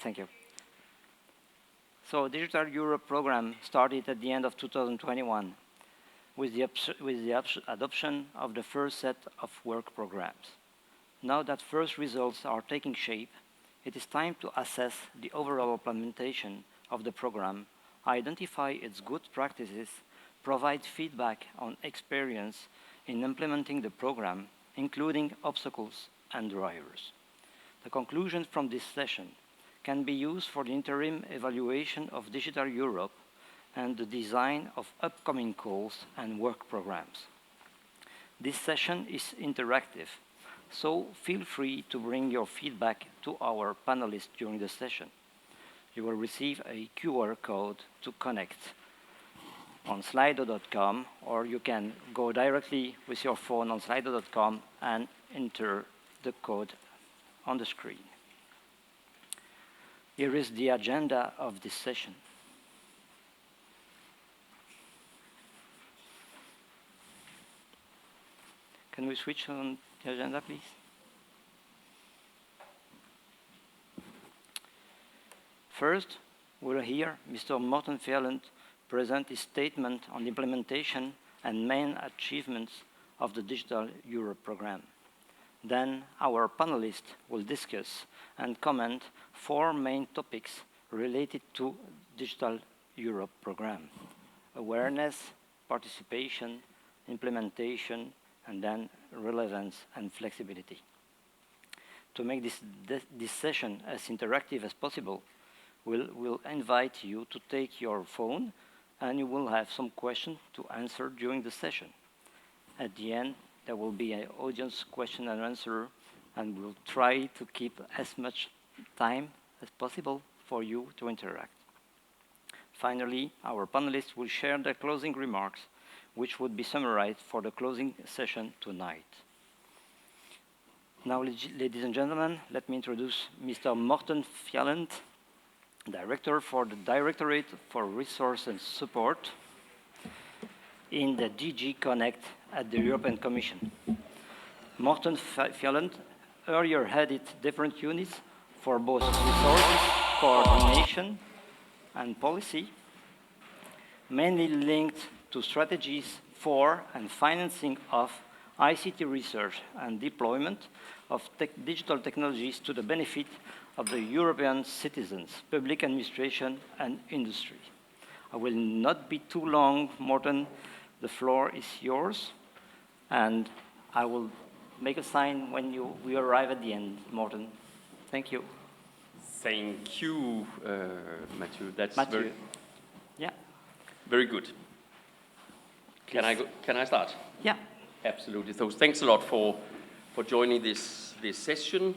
Thank you. So Digital Europe program started at the end of 2021 with the adoption of the first set of work programs. Now that first results are taking shape, it is time to assess the overall implementation of the program, identify its good practices, provide feedback on experience in implementing the program, including obstacles and drivers. The conclusions from this session can be used for the interim evaluation of Digital Europe and the design of upcoming calls and work programs. This session is interactive, so feel free to bring your feedback to our panelists during the session. You will receive a QR code to connect on slido.com, or you can go directly with your phone on slido.com and enter the code on the screen. Here is the agenda of this session. Can we switch on the agenda, please? First, we'll hear Mr. Morten Fjelland present his statement on the implementation and main achievements of the Digital Europe program. Then our panelists will discuss and comment 4 main topics related to Digital Europe program: awareness, participation, implementation, and then relevance and flexibility. To make this session as interactive as possible, we'll invite you to take your phone, and you will have some questions to answer during the session. At the end, there will be an audience question and answer, and we'll try to keep as much time as possible for you to interact. Finally, our panelists will share their closing remarks, which would be summarized for the closing session tonight. Now, ladies and gentlemen, let me introduce Mr. Morten Fjelland, Director for the Directorate for Resource and Support in the DG Connect at the European Commission. Morten Fjelland earlier headed different units for both resources, coordination, and policy, mainly linked to strategies for and financing of ICT research and deployment of digital technologies to the benefit of the European citizens, public administration, and industry. I will not be too long, Morten. The floor is yours, and I will make a sign when we arrive at the end, Morten. Thank you. Thank you, Mathieu. That's Mathieu. Yeah. Very good. Can I start? Yeah. Absolutely. So thanks a lot for joining this session.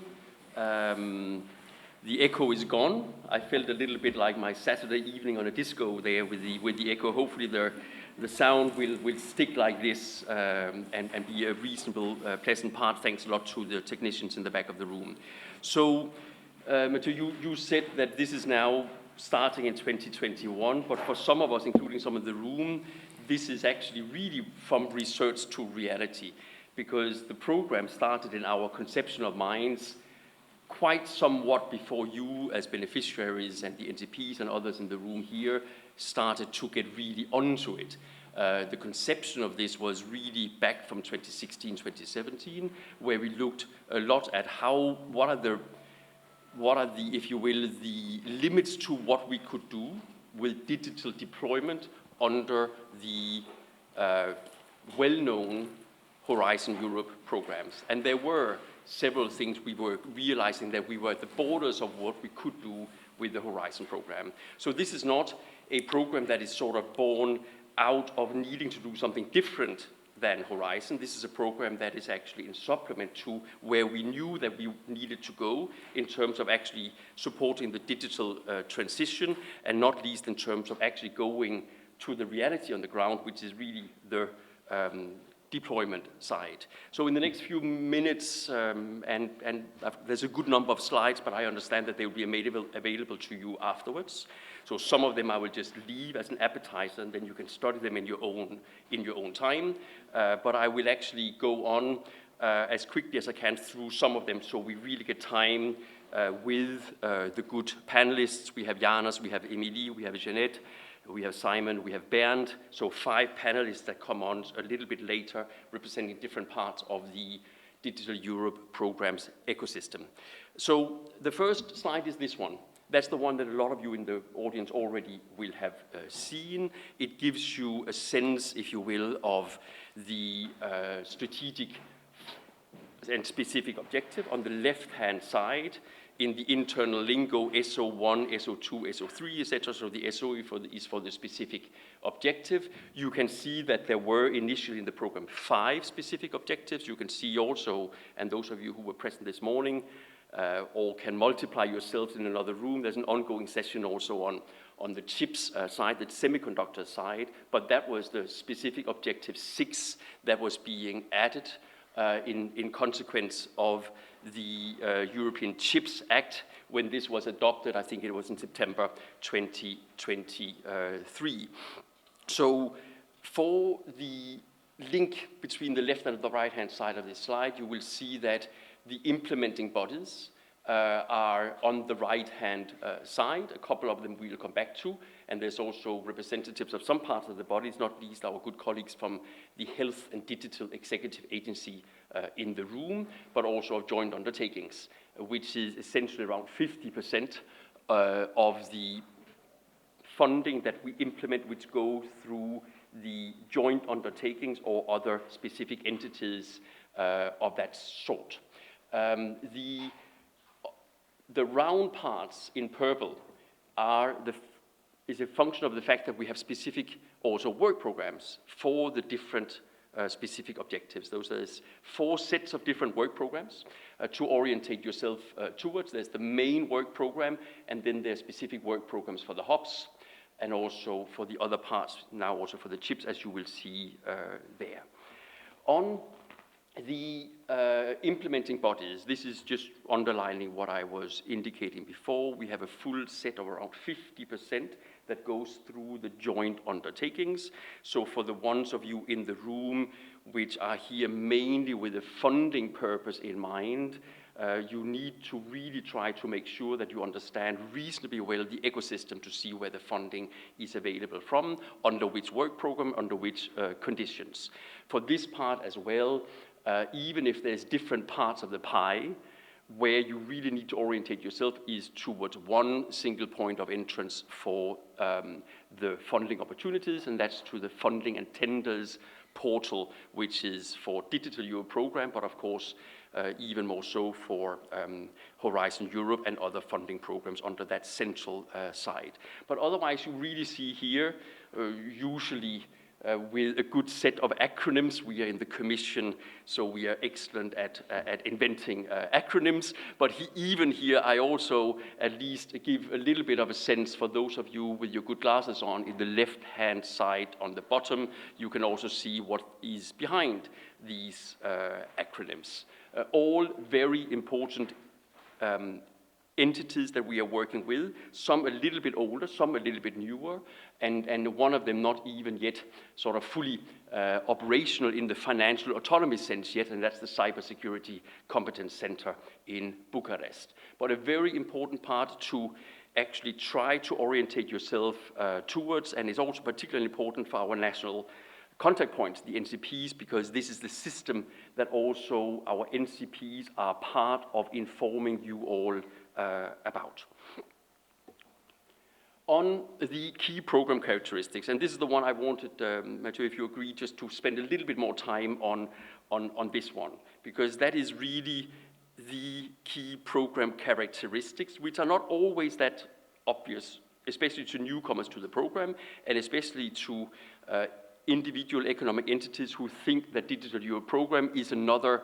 The echo is gone. I felt a little bit like my Saturday evening on a disco there with the echo. Hopefully the sound will stick like this and be a reasonable, pleasant part. Thanks a lot to the technicians in the back of the room. So, Mathieu, you said that this is now starting in 2021, but for some of us, including some of the room, this is actually really from research to reality, because the program started in our conceptual minds quite somewhat before you as beneficiaries and the NTPs and others in the room here started to get really onto it. The conception of this was really back from 2016, 2017, where we looked a lot at what are the, if you will, the limits to what we could do with digital deployment under the well-known Horizon Europe programs. And there were several things we were realizing that we were at the borders of what we could do with the Horizon program. So this is not a program that is sort of born out of needing to do something different than Horizon. This is a program that is actually in supplement to where we knew that we needed to go in terms of actually supporting the digital transition, and not least in terms of actually going to the reality on the ground, which is really the deployment side. So in the next few minutes, and there's a good number of slides, but I understand that they will be available to you afterwards. So some of them I will just leave as an appetizer, and then you can study them in your own time. But I will actually go on as quickly as I can through some of them, so we really get time with the good panelists. We have Janos, we have Emilie, we have Jeanette, we have Simon, we have Bernd. So 5 panelists that come on a little bit later, representing different parts of the Digital Europe program's ecosystem. So the first slide is this one. That's the one that a lot of you in the audience already will have seen. It gives you a sense, if you will, of the strategic and specific objective. On the left-hand side, in the internal lingo, SO1, SO2, SO3, etc., so the SO is for the specific objective. You can see that there were initially in the program 5 specific objectives. You can see also, and those of you who were present this morning, or can multiply yourselves in another room, there's an ongoing session also on the chips side, the semiconductor side, but that was the specific objective 6 that was being added in consequence of the European Chips Act. When this was adopted, I think it was in September 2023. So for the link between the left and the right-hand side of this slide, you will see that the implementing bodies are on the right-hand side. A couple of them we'll come back to, and there's also representatives of some parts of the bodies, not least our good colleagues from the Health and Digital Executive Agency in the room, but also of joint undertakings, which is essentially around 50% of the funding that we implement, which goes through the joint undertakings or other specific entities of that sort. The round parts in purple is a function of the fact that we have specific also work programs for the different specific objectives. Those are 4 sets of different work programs to orientate yourself towards. There's the main work program, and then there's specific work programs for the hubs, and also for the other parts, now also for the chips, as you will see there. On the implementing bodies, this is just underlining what I was indicating before. We have a full set of around 50% that goes through the joint undertakings. So for the ones of you in the room which are here mainly with a funding purpose in mind, you need to really try to make sure that you understand reasonably well the ecosystem to see where the funding is available from, under which work program, under which conditions. For this part as well, even if there's different parts of the pie, where you really need to orientate yourself is towards one single point of entrance for the funding opportunities, and that's to the funding and tenders portal, which is for Digital Europe program, but of course even more so for Horizon Europe and other funding programs under that central side. But otherwise, you really see here, usually with a good set of acronyms. We are in the Commission, so we are excellent at inventing acronyms. But even here, I also at least give a little bit of a sense for those of you with your good glasses on. In the left-hand side on the bottom, you can also see what is behind these acronyms. All very important entities that we are working with, some a little bit older, some a little bit newer, and one of them not even yet sort of fully operational in the financial autonomy sense yet, and that's the Cybersecurity Competence Center in Bucharest. But a very important part to actually try to orientate yourself towards, and is also particularly important for our national contact points, the NCPs, because this is the system that also our NCPs are part of informing you all about. On the key program characteristics, and this is the one I wanted, Mathieu, if you agree, just to spend a little bit more time on this one, because that is really the key program characteristics, which are not always that obvious, especially to newcomers to the program, and especially to individual economic entities who think that Digital Europe program is another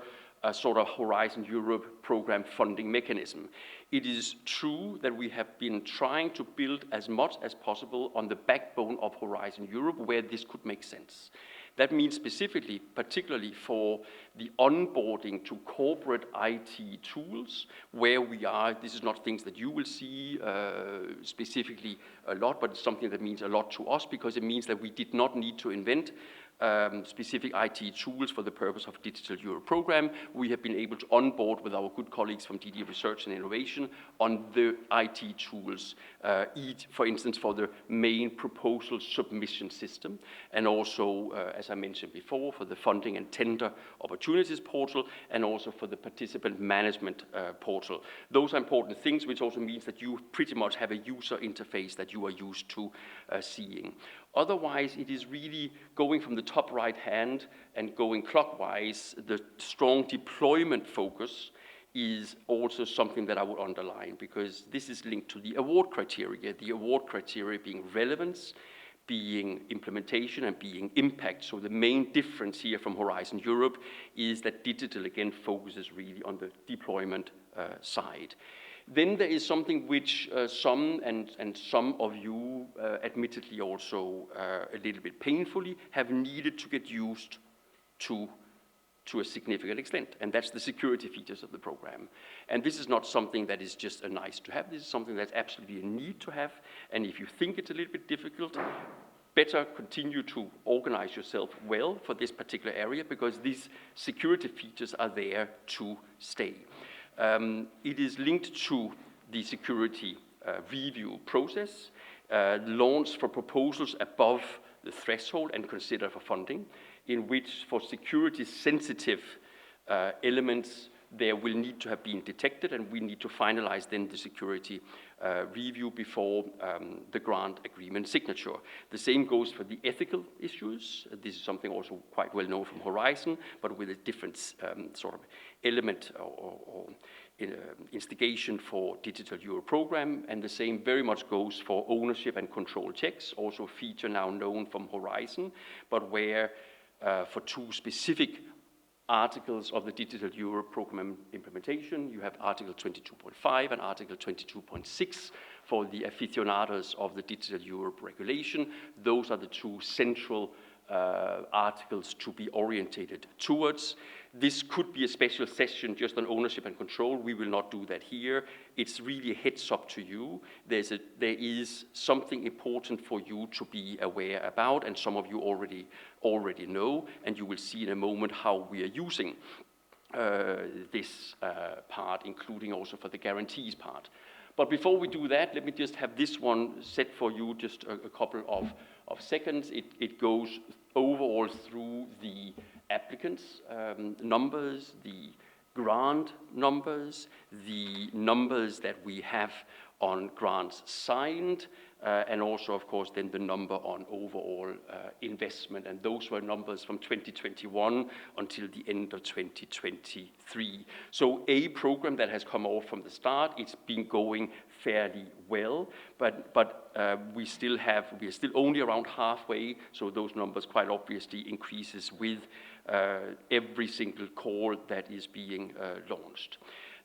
sort of Horizon Europe program funding mechanism. It is true that we have been trying to build as much as possible on the backbone of Horizon Europe where this could make sense. That means specifically, particularly for the onboarding to corporate IT tools, where we are, this is not things that you will see specifically a lot, but it's something that means a lot to us because it means that we did not need to invent specific IT tools for the purpose of Digital Europe program. We have been able to onboard with our good colleagues from DD Research and Innovation on the IT tools, for instance, for the main proposal submission system, and also, as I mentioned before, for the funding and tender opportunities portal, and also for the participant management portal. Those are important things, which also means that you pretty much have a user interface that you are used to seeing. Otherwise, it is really going from the top right hand and going clockwise. The strong deployment focus is also something that I would underline, because this is linked to the award criteria being relevance, being implementation, and being impact. So the main difference here from Horizon Europe is that digital, again, focuses really on the deployment side. Then there is something which some of you, admittedly also a little bit painfully, have needed to get used to a significant extent, and that's the security features of the program. And this is not something that is just a nice to have, this is something that's absolutely a need to have, and if you think it's a little bit difficult, better continue to organize yourself well for this particular area, because these security features are there to stay. It is linked to the security review process, launched for proposals above the threshold and considered for funding, in which for security sensitive elements there will need to have been detected, and we need to finalize then the security review before the grant agreement signature. The same goes for the ethical issues. This is something also quite well known from Horizon, but with a different sort of element or instigation for Digital Euro program, and the same very much goes for ownership and control checks, also a feature now known from Horizon, but where for two specific articles of the Digital Europe program implementation. You have Article 22.5 and Article 22.6 for the aficionados of the Digital Europe regulation. Those are the two central articles to be orientated towards. This could be a special session just on ownership and control. We will not do that here. It's really a heads up to you. There is something important for you to be aware about, and some of you already know, and you will see in a moment how we are using this part, including also for the guarantees part. But before we do that, let me just have this one set for you just a couple of seconds. It goes overall through the applicants' numbers, the grant numbers, the numbers that we have on grants signed, and also, of course, then the number on overall investment. And those were numbers from 2021 until the end of 2023. So a program that has come off from the start, it's been going fairly well, but we are still only around halfway, so those numbers quite obviously increases with every single call that is being launched.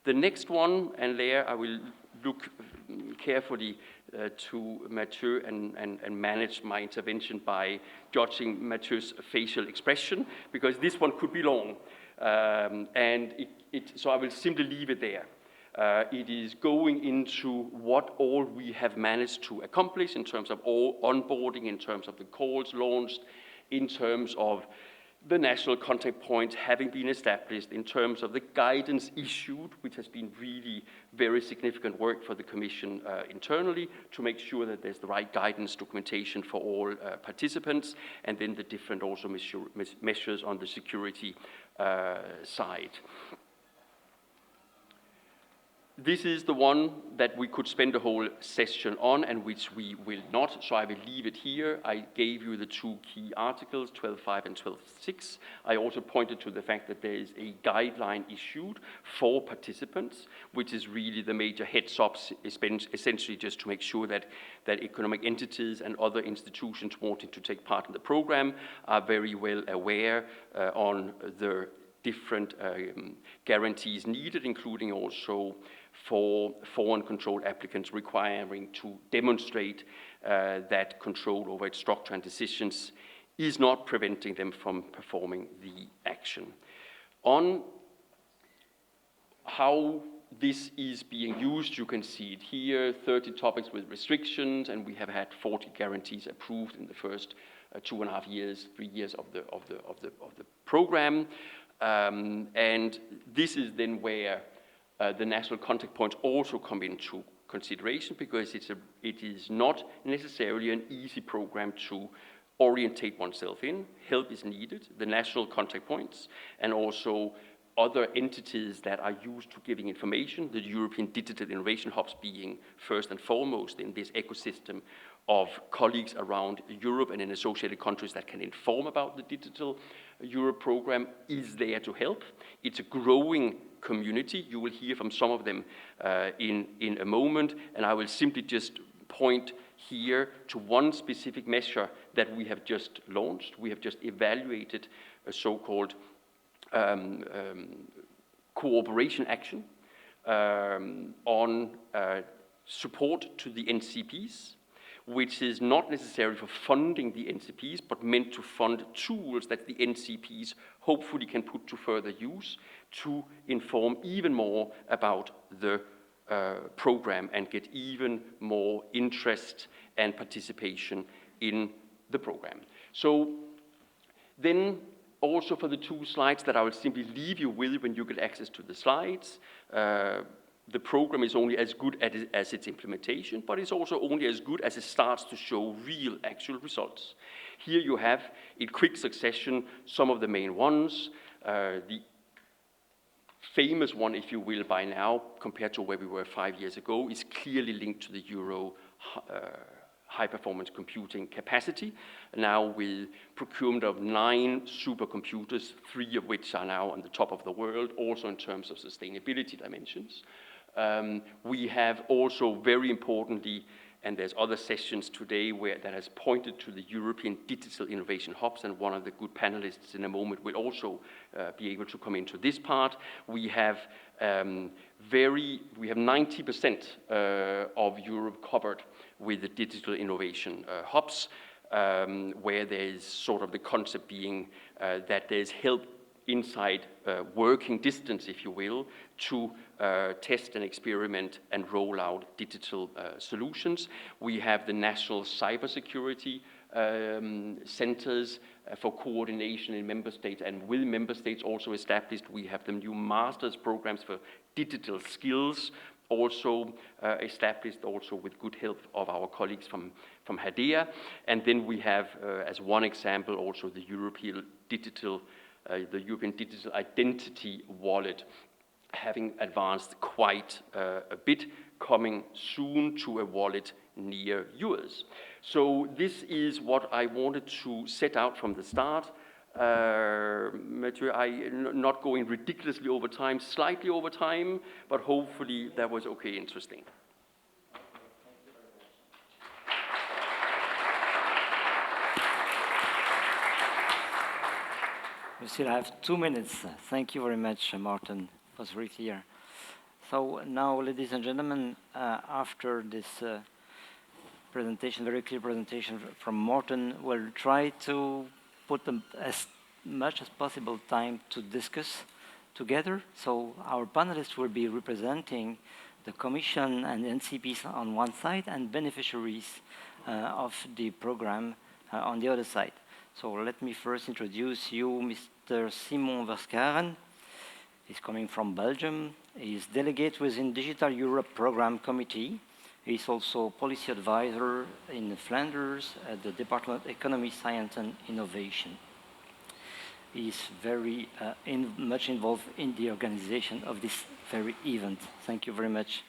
The next one, and there I will look carefully to Mathieu and manage my intervention by judging Mathieu's facial expression, because this one could be long. So I will simply leave it there. It is going into what all we have managed to accomplish in terms of all onboarding, in terms of the calls launched, in terms of the national contact point having been established, in terms of the guidance issued, which has been really very significant work for the Commission internally to make sure that there's the right guidance documentation for all participants, and then the different also measures on the security side. This is the one that we could spend a whole session on, and which we will not, so I will leave it here. I gave you the two key articles, 12.5 and 12.6. I also pointed to the fact that there is a guideline issued for participants, which is really the major heads-ups, essentially just to make sure that economic entities and other institutions wanting to take part in the program are very well aware on the different guarantees needed, including also for foreign control applicants requiring to demonstrate that control over its structure and decisions is not preventing them from performing the action. On how this is being used, you can see it here, 30 topics with restrictions, and we have had 40 guarantees approved in the first 2.5 years, 3 years of the program. And this is then where the national contact points also come into consideration, because it is not necessarily an easy program to orientate oneself in. Help is needed, the national contact points, and also other entities that are used to giving information, the European Digital Innovation Hubs being first and foremost in this ecosystem of colleagues around Europe and in associated countries that can inform about the Digital Europe program, is there to help. It's a growing community. You will hear from some of them in a moment, and I will simply just point here to one specific measure that we have just launched. We have just evaluated a so-called cooperation action on support to the NCPs, which is not necessary for funding the NCPs, but meant to fund tools that the NCPs hopefully can put to further use to inform even more about the program and get even more interest and participation in the program. So then also for the 2 slides that I will simply leave you with when you get access to the slides, the program is only as good as its implementation, but it's also only as good as it starts to show real actual results. Here you have, in quick succession, some of the main ones. The famous one, if you will, by now, compared to where we were 5 years ago, is clearly linked to the Euro high-performance computing capacity, now with procurement of 9 supercomputers, 3 of which are now on the top of the world, also in terms of sustainability dimensions. We have also, very importantly, and there's other sessions today that has pointed to the European Digital Innovation Hubs, and one of the good panelists in a moment will also be able to come into this part. We have 90% of Europe covered with the Digital Innovation Hubs, where there's sort of the concept being that there's help inside working distance, if you will, to test and experiment and roll out digital solutions. We have the national cybersecurity centers for coordination in member states, and with member states also established. We have the new master's programs for digital skills, also established, also with good help of our colleagues from HADEA. And then we have, as one example, also the European Digital Identity Wallet, having advanced quite a bit, coming soon to a wallet near yours. So this is what I wanted to set out from the start. Mathieu, not going ridiculously over time, slightly over time, but hopefully that was okay, interesting. We still have 2 minutes. Thank you very much, Martin. It was very clear. So now, ladies and gentlemen, after this presentation, very clear presentation from Martin, we'll try to put as much as possible time to discuss together. So our panelists will be representing the Commission and NCPs on one side and beneficiaries of the program on the other side. So let me first introduce you, Mr. Simon Verskaren. He's coming from Belgium. He's delegate within Digital Europe Program Committee. He's also policy advisor in Flanders at the Department of Economy, Science and Innovation. He's very much involved in the organization of this very event. Thank you very much,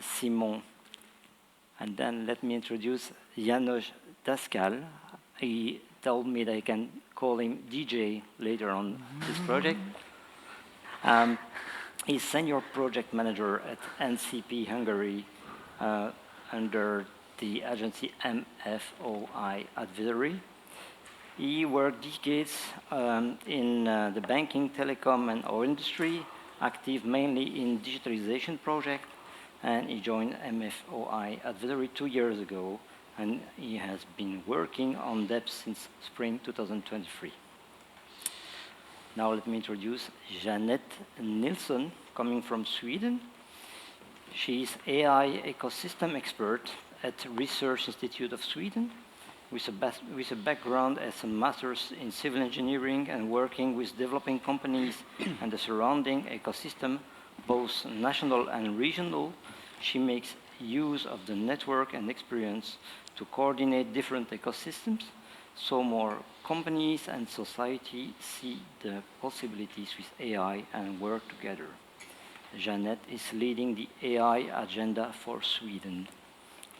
Simon. And then let me introduce János Daszkál. He told me that I can call him DJ later on this project. He's senior project manager at NCP Hungary under the agency MFOI Advisory. He worked decades in the banking, telecom, and oil industry, active mainly in digitalization projects, and he joined MFOI Advisory 2 years ago, and he has been working on DEPS since spring 2023. Now let me introduce Jeanette Nilsson, coming from Sweden. She's AI ecosystem expert at Research Institute of Sweden. with a background as a master's in civil engineering and working with developing companies and the surrounding ecosystem, both national and regional, she makes use of the network and experience to coordinate different ecosystems so more companies and society see the possibilities with AI and work together. Jeanette is leading the AI agenda for Sweden.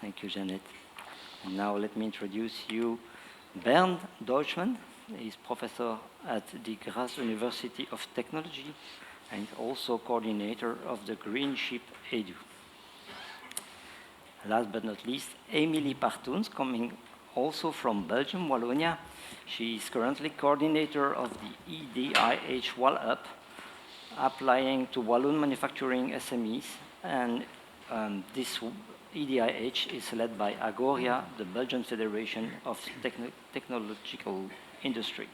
Thank you, Jeanette. And now let me introduce you Bernd Deutschmann. He's professor at the Graz University of Technology and also coordinator of the Green Ship Edu. Last but not least, Emilie Partoons, coming also from Belgium, Wallonia. She is currently coordinator of the EDIH WalUp, applying to Walloon manufacturing SMEs, and this EDIH is led by Agoria, the Belgian Federation of Technological Industry.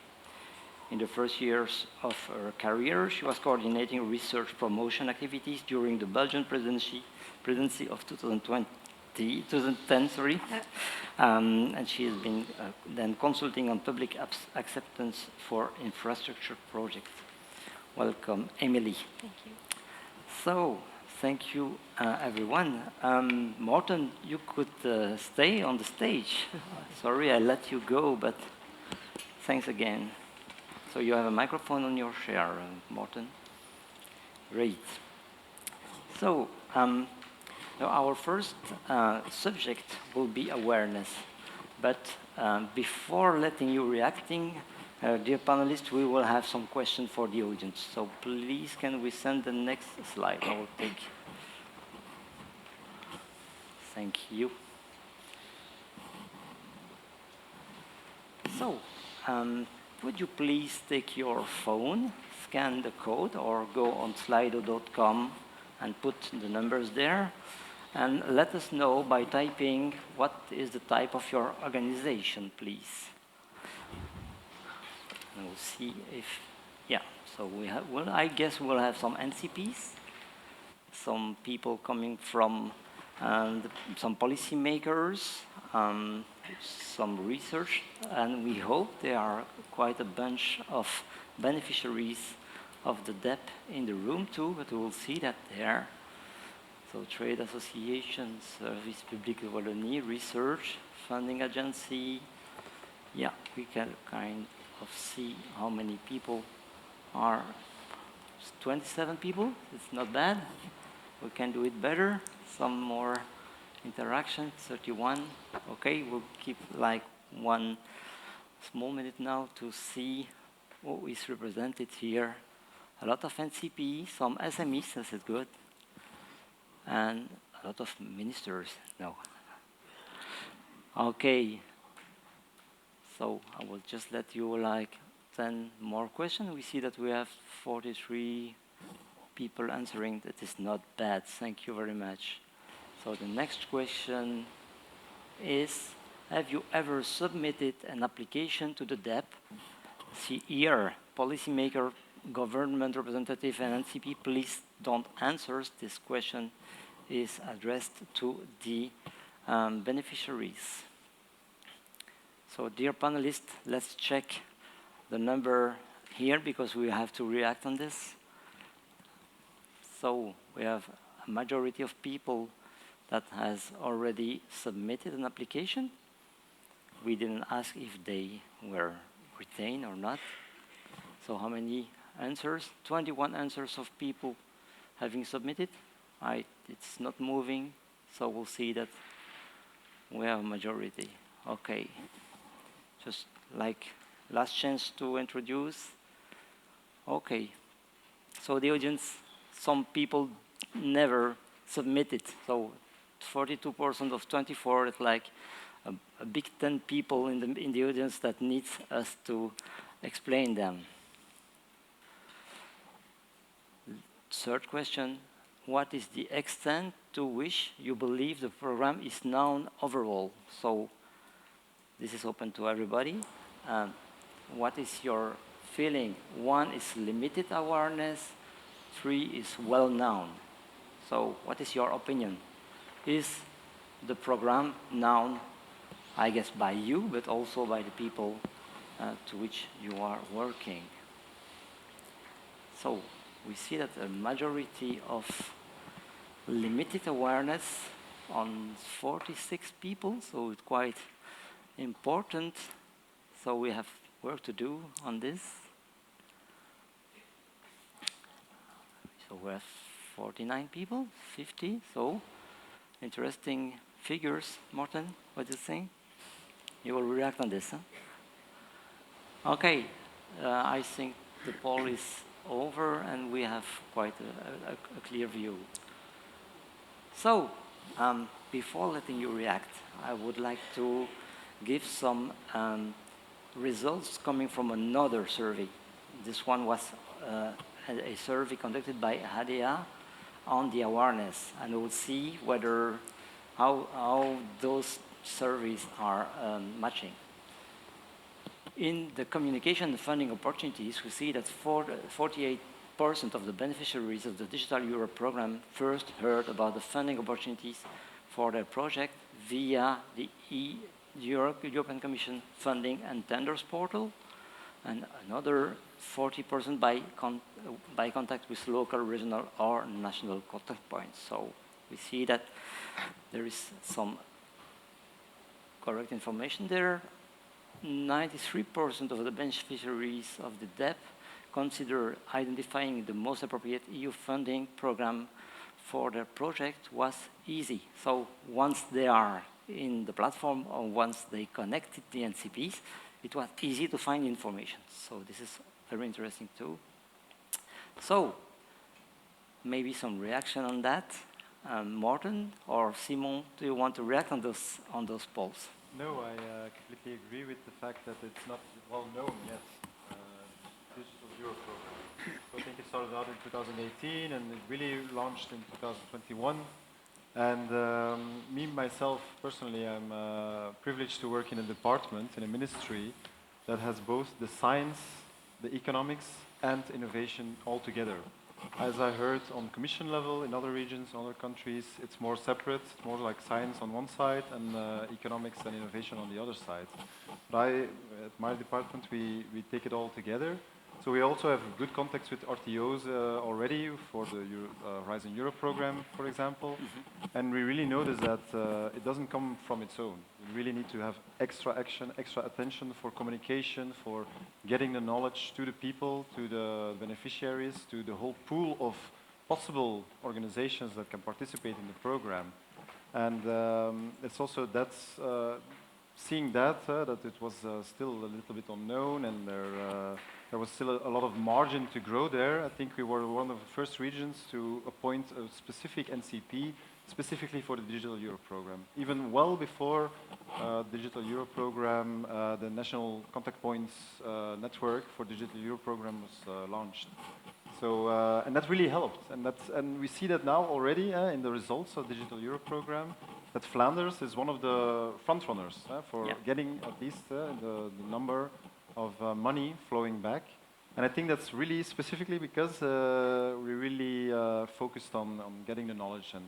In the first years of her career, she was coordinating research promotion activities during the Belgian presidency of 2010, and she has been then consulting on public acceptance for infrastructure projects. Welcome, Emilie. Thank you. So, thank you, everyone. Morten, you could stay on the stage. Sorry I let you go, but thanks again. So you have a microphone on your chair, Morten. Great. So, our first subject will be awareness. But before letting you reacting, dear panelists, we will have some questions for the audience. So please, can we send the next slide? I will take. Thank you. So, would you please take your phone, scan the code, or go on slido.com and put the numbers there, and let us know by typing what is the type of your organization, please. And we'll see if, yeah, so we have, well, I guess we'll have some NCPs, some people coming from some policymakers, some research, and we hope there are quite a bunch of beneficiaries of the DEP in the room too, but we will see that there. So trade associations, Service Public de Wallonie, research, funding agency. Yeah, we can kind of see how many people are. 27 people, it's not bad. We can do it better. Some more interaction, 31. Okay, we'll keep like 1 small minute now to see what is represented here. A lot of NCP, some SMEs, this is good. And a lot of ministers, no. Okay, so I will just let you like 10 more questions. We see that we have 43 people answering. That is not bad, thank you very much. So the next question is, have you ever submitted an application to the DEP? See here, policymaker, government representative, and NCP, please don't answer. This question is addressed to the beneficiaries. So dear panelists, let's check the number here because we have to react on this. So we have a majority of people that has already submitted an application. We didn't ask if they were retained or not. So how many answers? 21 answers of people having submitted. It's not moving, so we'll see that we have a majority. Okay, just like last chance to introduce. Okay, so the audience, some people never submitted, so 42% of 24, it's like a big 10 people in the audience that needs us to explain them. Third question, what is the extent to which you believe the program is known overall? So this is open to everybody. What is your feeling? 1 is limited awareness, 3 is well known. So what is your opinion? Is the program known I guess by you, but also by the people to which you are working. So we see that a majority of limited awareness on 46 people, so it's quite important. So we have work to do on this. So we have 49 people, 50, so interesting figures. Morten, what do you think? You will react on this, huh? Okay, I think the poll is over and we have quite a clear view. So, before letting you react, I would like to give some results coming from another survey. This one was a survey conducted by HDA on the awareness, and we'll see whether how those surveys are matching. In the communication and funding opportunities, we see that 48% of the beneficiaries of the Digital Europe program first heard about the funding opportunities for their project via the European Commission funding and tenders portal, and another 40% by contact with local, regional, or national contact points. So we see that there is some correct information there. 93% of the beneficiaries of the DEP consider identifying the most appropriate EU funding program for their project was easy. So once they are in the platform or once they connected the NCPs, it was easy to find information. So this is very interesting too. So maybe some reaction on that. Morten or Simon, do you want to react on those polls? No, I completely agree with the fact that it's not well known yet, Digital Europe program. So I think it started out in 2018 and it really launched in 2021. And me, myself, personally, I'm privileged to work in a department, in a ministry, that has both the science, the economics, and innovation all together. As I heard on Commission level in other regions, in other countries, it's more separate, it's more like science on one side and economics and innovation on the other side. But at my department, we take it all together. So we also have good contacts with RTOs already for the Horizon Europe program, for example. And we really notice that it doesn't come from its own. We really need to have extra action, extra attention for communication, for getting the knowledge to the people, to the beneficiaries, to the whole pool of possible organizations that can participate in the program. And it's also that's seeing that it was still a little bit unknown and there was still a lot of margin to grow there. I think we were one of the first regions to appoint a specific NCP specifically for the Digital Europe program. Even well before Digital Europe program, the National Contact Points network for Digital Europe program was launched. So, and that really helped. And we see that now already in the results of Digital Europe program, that Flanders is one of the front runners for getting at least the number of money flowing back. And I think that's really specifically because we really focused on getting the knowledge and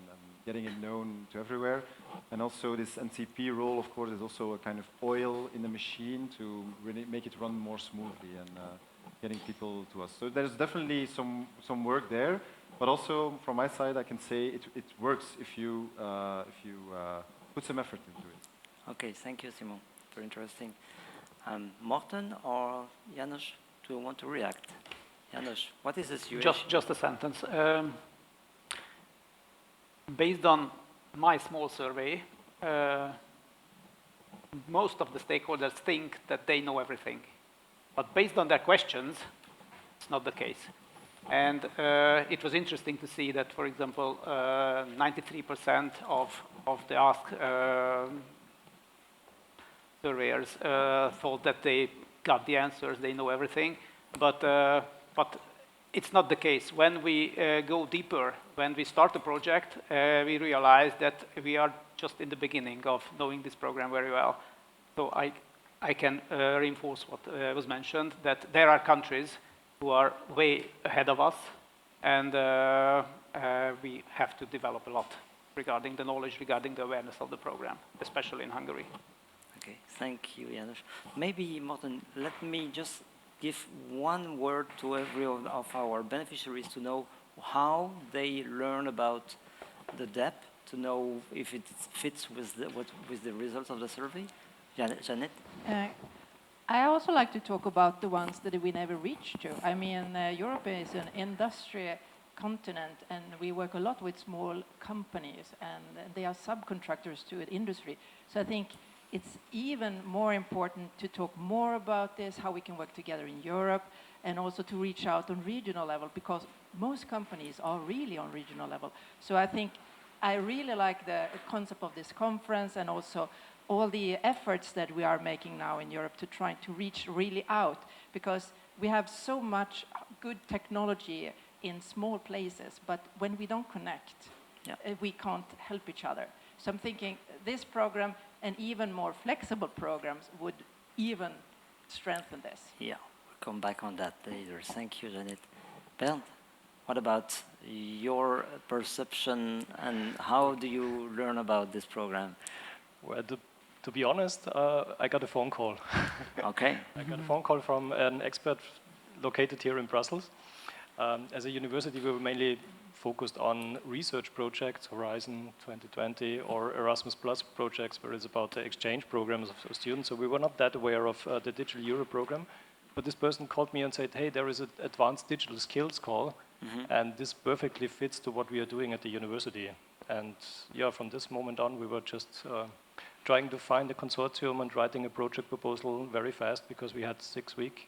getting it known to everywhere. And also this NCP role, of course, is also a kind of oil in the machine to really make it run more smoothly and getting people to us. So there's definitely some work there. But also from my side, I can say it works if you put some effort into it. Okay, thank you, Simon. Very interesting. Morten or Janusz, do you want to react? Janusz, what is the situation? Just a sentence. Based on my small survey, most of the stakeholders think that they know everything. But based on their questions, it's not the case. And it was interesting to see that, for example, 93% of the asked surveyors thought that they got the answers, they know everything. But it's not the case. When we go deeper, when we start the project, we realize that we are just in the beginning of knowing this program very well. So I can reinforce what was mentioned, that there are countries who are way ahead of us, and we have to develop a lot regarding the knowledge, regarding the awareness of the program, especially in Hungary. Okay, thank you, Janusz. Maybe, Morten, let me just give one word to every one of our beneficiaries to know how they learn about the DEP, to know if it fits with with the results of the survey. Janet? I also like to talk about the ones that we never reached to. I mean, Europe is an industry continent, and we work a lot with small companies, and they are subcontractors to the industry. So I think it's even more important to talk more about this, how we can work together in Europe, and also to reach out on regional level, because most companies are really on regional level. So I think I really like the concept of this conference, and also all the efforts that we are making now in Europe to try to reach really out, because we have so much good technology in small places, but when we don't connect, we can't help each other. So I'm thinking this program and even more flexible programs would even strengthen this. Yeah, we'll come back on that later. Thank you, Janet. Bernd, what about your perception, and how do you learn about this program? Well, to be honest, I got a phone call. Okay. I got a phone call from an expert located here in Brussels. As a university, we were mainly focused on research projects, Horizon 2020 or Erasmus Plus projects, where it's about the exchange programs of students. So we were not that aware of the Digital Europe program. But this person called me and said, hey, there is an advanced digital skills call, and this perfectly fits to what we are doing at the university. And yeah, from this moment on, we were just trying to find a consortium and writing a project proposal very fast, because we had 6 weeks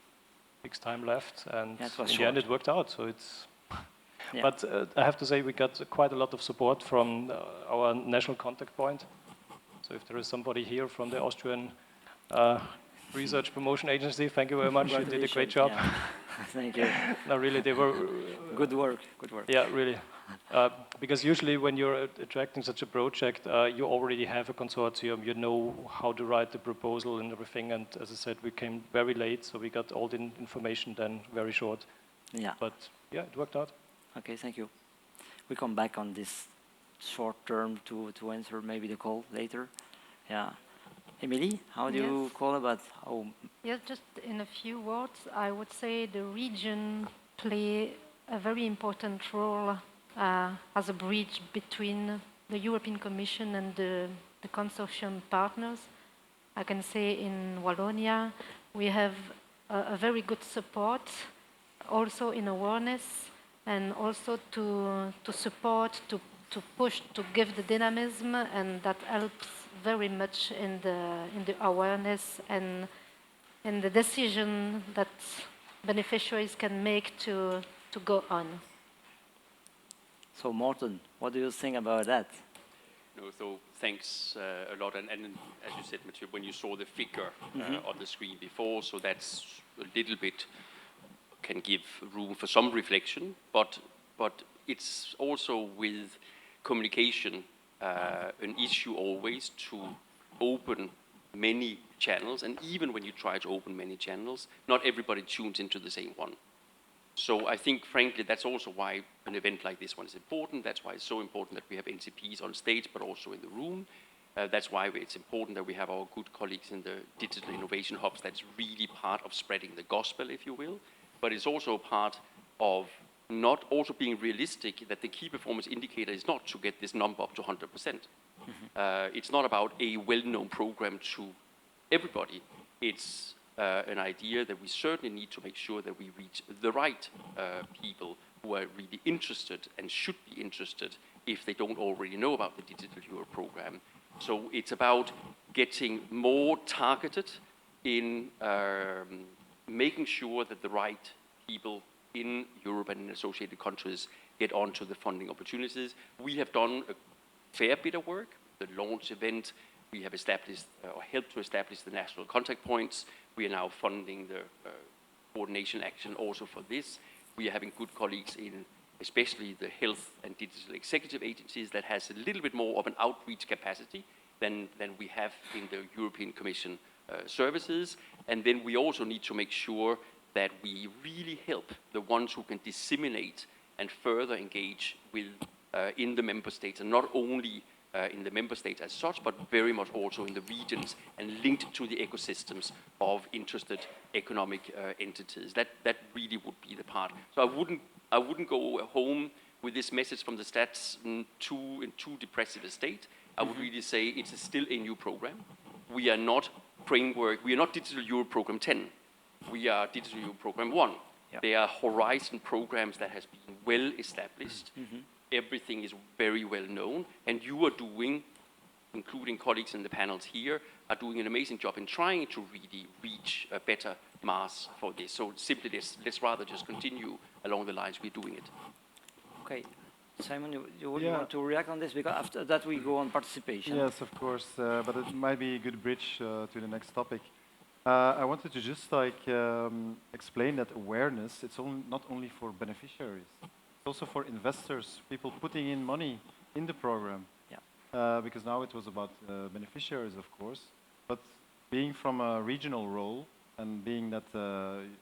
time left, and in the end it worked out. So it's. Yeah. But I have to say we got quite a lot of support from our national contact point. So if there is somebody here from the Austrian Research Promotion Agency, thank you very much. You did a great job. Yeah. Thank you. No, really, they were. Good work. Good work. Yeah, really. Because usually when you're attracting such a project, you already have a consortium, you know how to write the proposal and everything. And as I said, we came very late, so we got all the information then very short. Yeah. But yeah, it worked out. Okay, thank you. We come back on this short term to answer maybe the call later. Yeah. Emily, how do you call about how? Yes, just in a few words, I would say the region play a very important role as a bridge between the European Commission and the consortium partners. I can say in Wallonia we have a very good support, also in awareness, and also to support, to push, to give the dynamism, and that helps very much in the awareness and in the decision that beneficiaries can make to go on. So Morten, what do you think about that? No, so thanks a lot. And as you said, Mathieu, when you saw the figure on the screen before, so that's a little bit can give room for some reflection, but it's also with communication an issue always to open many channels, and even when you try to open many channels, not everybody tunes into the same one. So I think, frankly, that's also why an event like this one is important. That's why it's so important that we have NCPs on stage, but also in the room. That's why it's important that we have our good colleagues in the digital innovation hubs. That's really part of spreading the gospel, if you will. But it's also part of not also being realistic that the key performance indicator is not to get this number up to 100%. It's not about a well-known program to everybody. It's an idea that we certainly need to make sure that we reach the right people who are really interested and should be interested if they don't already know about the Digital Europe program. So it's about getting more targeted in making sure that the right people in Europe and in associated countries get onto the funding opportunities. We have done a fair bit of work. The launch event, we have established or helped to establish the national contact points. We are now funding the coordination action also for this. We are having good colleagues in especially the health and digital executive agencies that has a little bit more of an outreach capacity than we have in the European Commission services. And then we also need to make sure that we really help the ones who can disseminate and further engage with in the member states, and not only in the member states as such, but very much also in the regions and linked to the ecosystems of interested economic entities. That really would be the part. So I wouldn't go home with this message from the stats in too depressive a state. I would really say it's still a new program. We are not framework. We are not Digital Europe Program 10. We are Digital Europe Program 1. Yeah. They are horizon programs that has been well established. Everything is very well known, and you are doing, including colleagues in the panels here, are doing an amazing job in trying to really reach a better mass for this. So simply, let's rather just continue along the lines we're doing it. Okay. Simon, you Yeah. want to react on this? Because after that we go on participation. Yes, of course, but it might be a good bridge to the next topic. I wanted to just explain that awareness, it's not only for beneficiaries, it's also for investors, people putting in money in the program. Yeah. Because now it was about beneficiaries, of course, but being from a regional role and being that,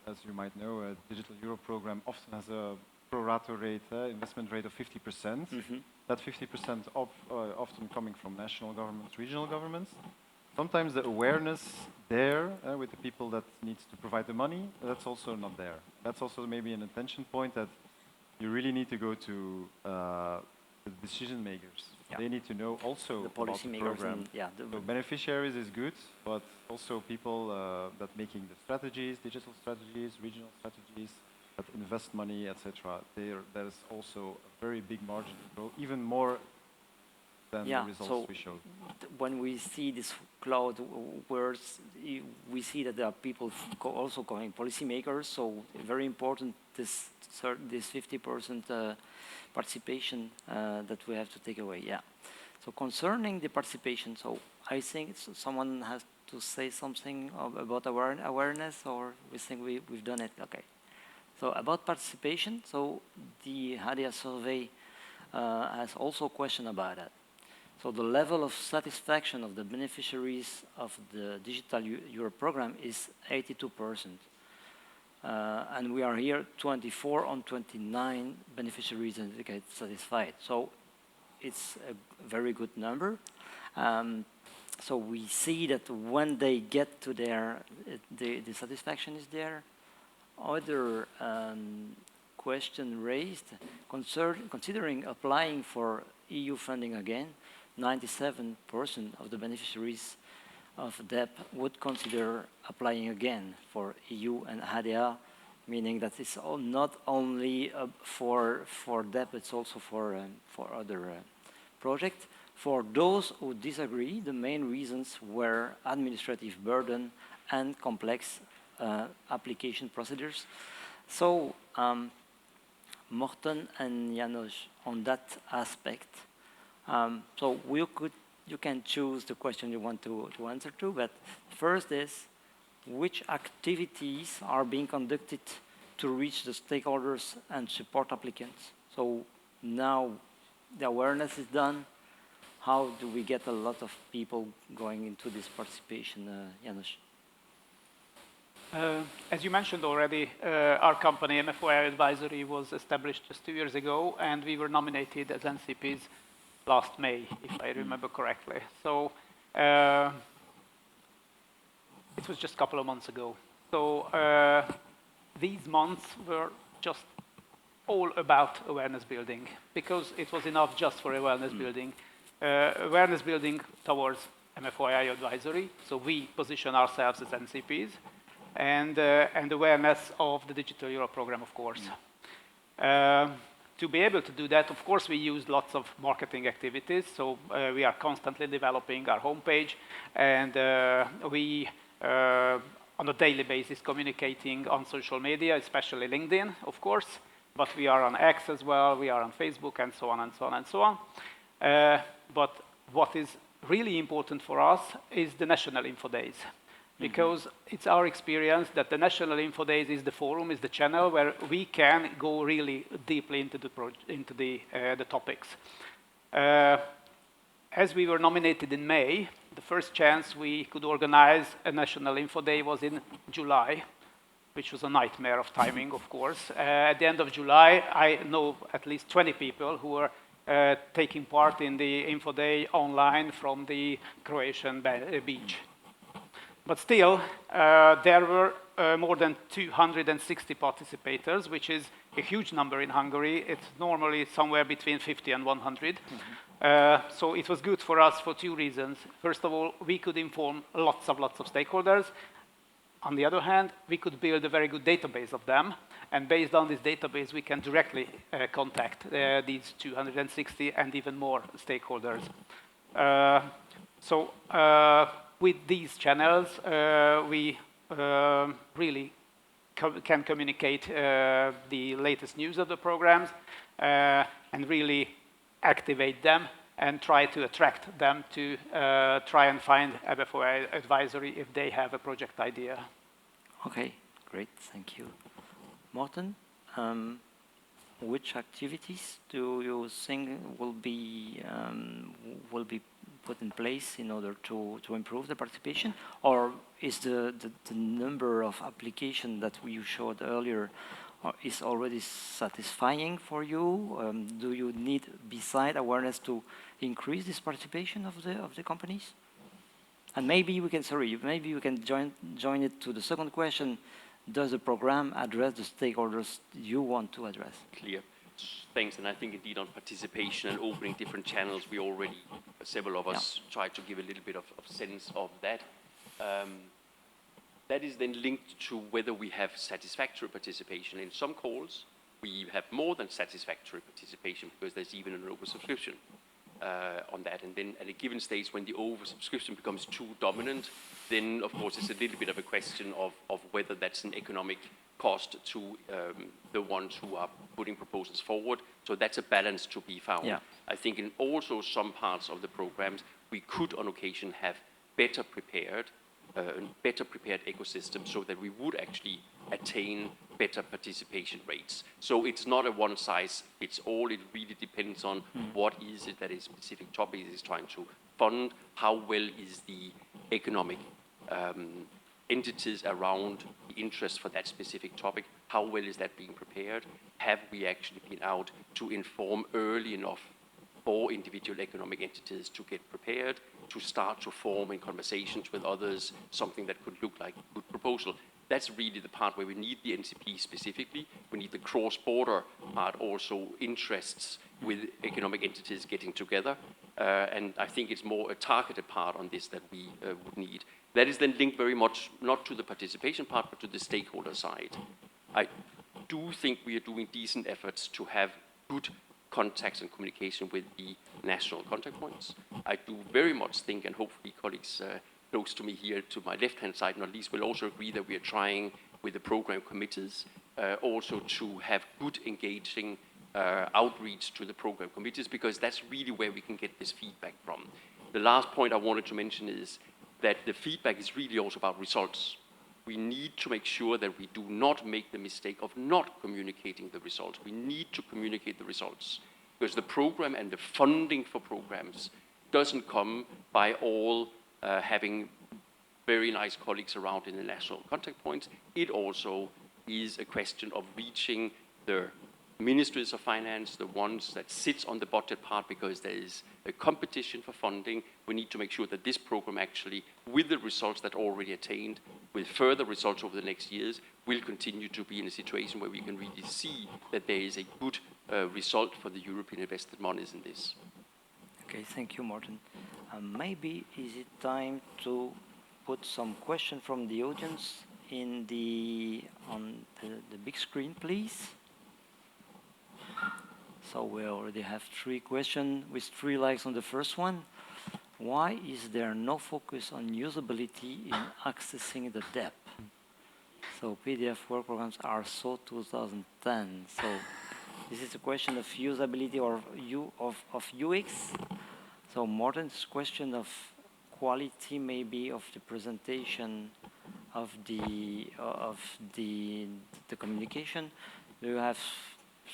as you might know, a Digital Europe program often has a pro rata rate, investment rate of 50%. That 50% often coming from national governments, regional governments. Sometimes the awareness there with the people that needs to provide the money, that's also not there. That's also maybe an attention point that you really need to go to the decision makers. Yeah. They need to know also The about policy the makers program. and yeah, So beneficiaries is good, but also people that making the strategies, digital strategies, regional strategies, that invest money, etc. There is also a very big margin to grow, even more than Yeah, the results so we showed. when we see this cloud words, we see that there are people also going policymakers. So very important this 50% participation that we have to take away. Yeah. So concerning the participation, so I think someone has to say something about awareness, or we think we've done it. Okay. So about participation, so the HDA survey has also a question about that. So the level of satisfaction of the beneficiaries of the Digital Europe program is 82%. And we are here 24 on 29 beneficiaries indicate satisfied. So it's a very good number. So we see that when they get to their, the satisfaction is there. Other question raised, considering applying for EU funding again, 97% of the beneficiaries of DEP would consider applying again for EU and HDA, meaning that it's not only for DEP, it's also for other projects. For those who disagree, the main reasons were administrative burden and complex application procedures. So, Morten and Janos, on that aspect, so you can choose the question you want to answer to, but first is, which activities are being conducted to reach the stakeholders and support applicants? So now the awareness is done. How do we get a lot of people going into this participation, Janos? As you mentioned already, our company, MFOI Advisory, was established just 2 years ago, and we were nominated as NCPs last May, if I remember correctly. So it was just a couple of months ago. So these months were just all about awareness building, because it was enough just for awareness building. Awareness building towards MFOI Advisory, so we position ourselves as NCPs, and awareness of the Digital Europe program, of course. To be able to do that, of course, we use lots of marketing activities, so we are constantly developing our homepage, and we, on a daily basis, communicating on social media, especially LinkedIn, of course, but we are on X as well, we are on Facebook, and so on, and so on, and so on. But what is really important for us is the National Info Days, because it's our experience that the National Info Days is the forum, is the channel where we can go really deeply into the topics. As we were nominated in May, the first chance we could organize a National Info Day was in July, which was a nightmare of timing, of course. At the end of July, I know at least 20 people who were taking part in the Info Day online from the Croatian beach. But still, there were more than 260 participators, which is a huge number in Hungary. It's normally somewhere between 50 and 100. So it was good for us for two reasons. First of all, we could inform lots of stakeholders. On the other hand, we could build a very good database of them. And based on this database, we can directly contact these 260 and even more stakeholders. With these channels, we really can communicate the latest news of the programs and really activate them and try to attract them to try and find FOI advisory if they have a project idea. Okay, great, thank you. Morten, which activities do you think will be put in place in order to improve the participation? Or is the number of applications that you showed earlier is already satisfying for you? Do you need, beside awareness, to increase this participation of the companies? And maybe we can, maybe we can join it to the second question. Does the program address the stakeholders you want to address? Clear. Thanks, and I think indeed on participation and opening different channels, we already, several of us, tried to give a little bit of sense of that. That is then linked to whether we have satisfactory participation. In some calls, we have more than satisfactory participation because there's even an oversubscription on that. And then at a given stage, when the oversubscription becomes too dominant, then of course it's a little bit of a question of whether that's an economic cost to the ones who are putting proposals forward. So that's a balance to be found. Yeah. I think in also some parts of the programs, we could on occasion have better prepared ecosystem so that we would actually attain better participation rates. So it's not a one size fits all. It really depends on what is it that a specific topic is trying to fund, how well is the economic entities around the interest for that specific topic, how well is that being prepared? Have we actually been out to inform early enough for individual economic entities to get prepared, to start to form in conversations with others, something that could look like a good proposal? That's really the part where we need the NCP specifically. We need the cross-border part also, interests with economic entities getting together. And I think it's more a targeted part on this that we would need. That is then linked very much, not to the participation part, but to the stakeholder side. I do think we are doing decent efforts to have good contacts and communication with the national contact points. I do very much think, and hopefully colleagues close to me here to my left-hand side, not least, will also agree that we are trying with the program committees also to have good engaging outreach to the program committees, because that's really where we can get this feedback from. The last point I wanted to mention is that the feedback is really also about results. We need to make sure that we do not make the mistake of not communicating the results. We need to communicate the results, because the program and the funding for programs doesn't come by all having very nice colleagues around in the national contact points. It also is a question of reaching the ministries of finance, the ones that sits on the budget part, because there is a competition for funding. We need to make sure that this program actually, with the results that already attained, with further results over the next years, will continue to be in a situation where we can really see that there is a good result for the European invested monies in this. Okay, thank you, Morten. Maybe is it time to put some question from the audience on the big screen, please? So we already have 3 questions with 3 likes on the first one. Why is there no focus on usability in accessing the DEP? So PDF work programs are so 2010. So this is a question of usability or of UX. So Morten's question of quality maybe of the presentation of the communication. Do you have?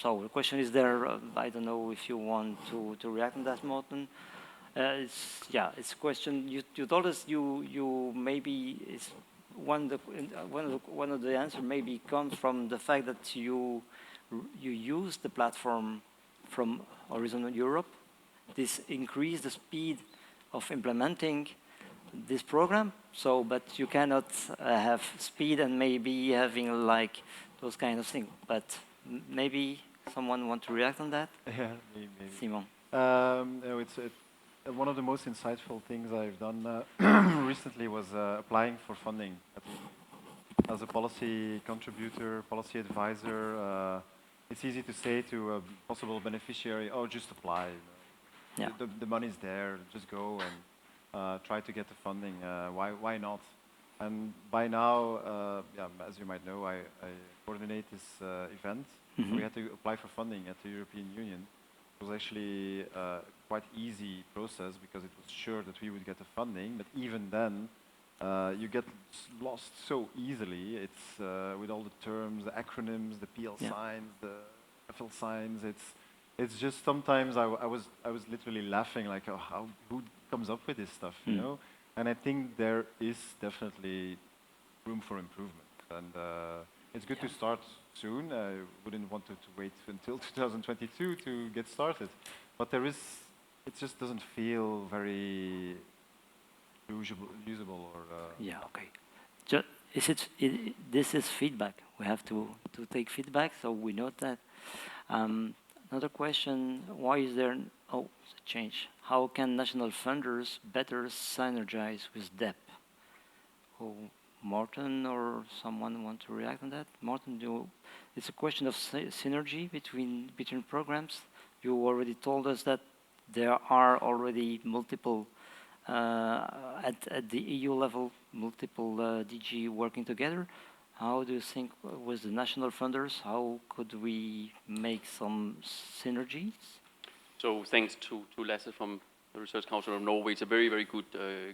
So the question is there. I don't know if you want to react on that, Morten. It's a question. You told us you maybe it's one of the answer maybe comes from the fact that you use the platform from Horizon Europe. This increased the speed of implementing this program. So, but you cannot have speed and maybe having like those kind of things. But maybe someone want to react on that? Yeah, maybe. Simon. No, one of the most insightful things I've done recently was applying for funding. As a policy contributor, policy advisor, it's easy to say to a possible beneficiary, "Oh, just apply. Yeah. The money's there. Just go and try to get the funding. Why not?" And by now, as you might know, I coordinate this event. So we had to apply for funding at the European Union. It was actually quite easy process because it was sure that we would get the funding. But even then, you get lost so easily. It's with all the terms, the acronyms, the PL signs, the FL signs. It's just sometimes I was literally laughing like, oh, who comes up with this stuff, you know? And I think there is definitely room for improvement. And it's good to start soon. I wouldn't want to wait until 2022 to get started. But it just doesn't feel very usable or... Yeah, okay. This is feedback. We have to take feedback, so we note that. Another question, why is there... Oh, it's a change. How can national funders better synergize with DEP? Oh, Martin or someone want to react on that? Martin, it's a question of synergy between programs. You already told us that there are already multiple, at the EU level, multiple DG working together. How do you think with the national funders, how could we make some synergies? So thanks to Lasse from the Research Council of Norway. It's a very, very good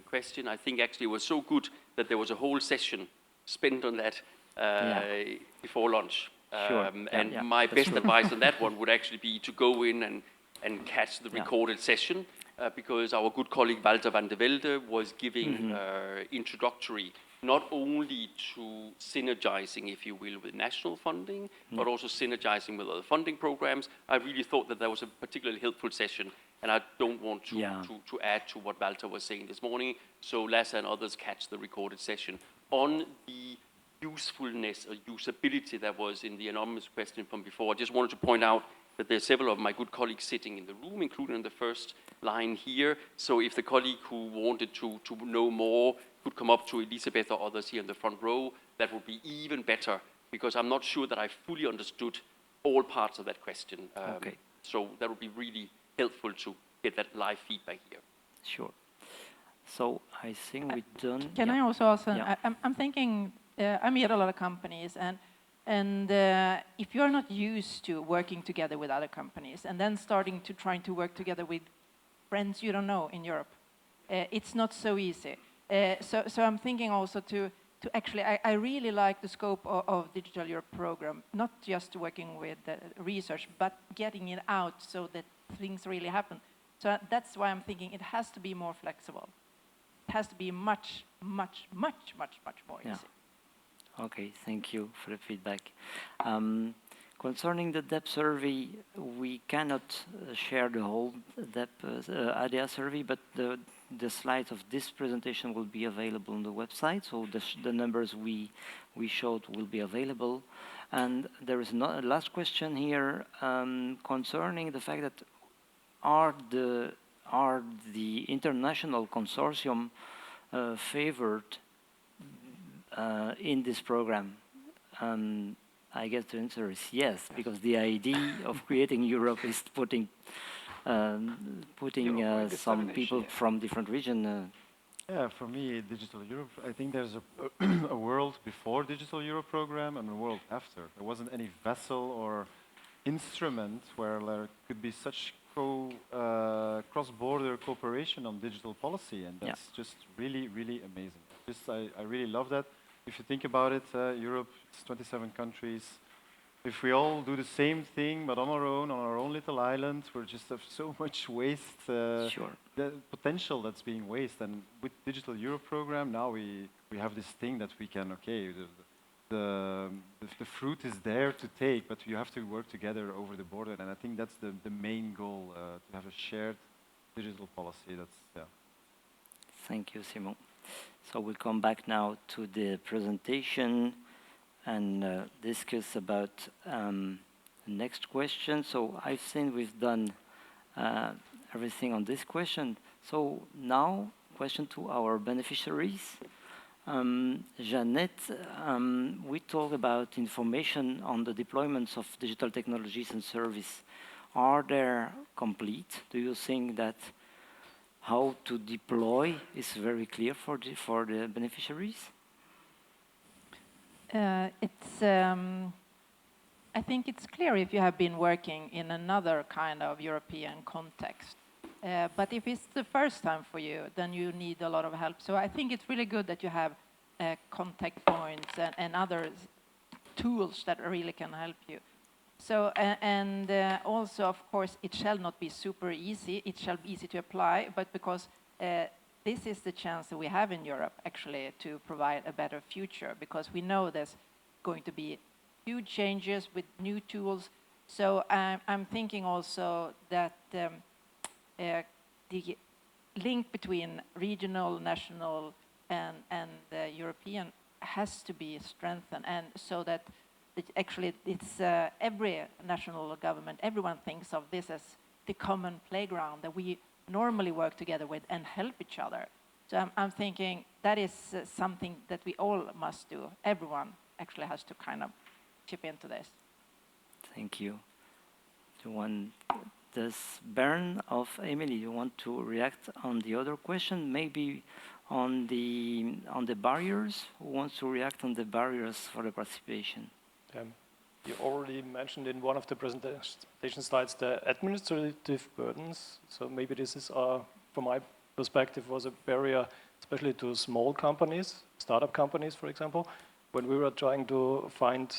question. I think actually it was so good that there was a whole session spent on that before lunch. Sure. And my best advice on that one would actually be to go in and catch the recorded session because our good colleague Walter van de Velde was giving introductory not only to synergizing, if you will, with national funding, but also synergizing with other funding programs. I really thought that was a particularly helpful session, and I don't want to add to what Walter was saying this morning. So Lasse and others catch the recorded session. On the usefulness or usability that was in the anonymous question from before, I just wanted to point out that there are several of my good colleagues sitting in the room, including in the first line here. So if the colleague who wanted to know more could come up to Elisabeth or others here in the front row, that would be even better, because I'm not sure that I fully understood all parts of that question. So that would be really helpful to get that live feedback here. Sure. So I think we're done. Can I also ask, I'm thinking, I meet a lot of companies, and if you're not used to working together with other companies and then trying to work together with friends you don't know in Europe, it's not so easy. So I'm thinking also to actually, I really like the scope of Digital Europe program, not just working with research, but getting it out so that things really happen. So that's why I'm thinking it has to be more flexible. It has to be much, much, much, much, much more easy. Okay, thank you for the feedback. Concerning the DEP survey, we cannot share the whole DEP ADA survey, but the slides of this presentation will be available on the website, so the numbers we showed will be available. And there is a last question here concerning the fact that are the international consortium favored in this program? I guess the answer is yes, because the idea of creating Europe is putting some people from different regions. Yeah, for me, Digital Europe, I think there's a world before Digital Europe program and a world after. There wasn't any vessel or instrument where there could be such cross-border cooperation on digital policy, and that's just really, really amazing. I really love that. If you think about it, Europe, it's 27 countries. If we all do the same thing, but on our own little island, we just have so much waste, the potential that's being wasted. And with Digital Europe program, now we have this thing that we can, the fruit is there to take, but you have to work together over the border, and I think that's the main goal, to have a shared digital policy. That's, yeah. Thank you, Simon. So we'll come back now to the presentation and discuss about the next question. So I think we've done everything on this question. So now, question to our beneficiaries. Jeannette, we talk about information on the deployments of digital technologies and service. Are they complete? Do you think that how to deploy is very clear for the beneficiaries? I think it's clear if you have been working in another kind of European context. But if it's the first time for you, then you need a lot of help. So I think it's really good that you have contact points and other tools that really can help you. So, also, of course, it shall not be super easy. It shall be easy to apply, but because this is the chance that we have in Europe, actually, to provide a better future, because we know there's going to be huge changes with new tools. So I'm thinking also that the link between regional, national, and European has to be strengthened, and so that it's every national government, everyone thinks of this as the common playground that we normally work together with and help each other. So I'm thinking that is something that we all must do. Everyone actually has to kind of chip into this. Thank you. Does Bern of Emily, you want to react on the other question? Maybe on the barriers? Who wants to react on the barriers for the participation? You already mentioned in one of the presentation slides the administrative burdens. So maybe this is, from my perspective, was a barrier, especially to small companies, startup companies, for example. When we were trying to find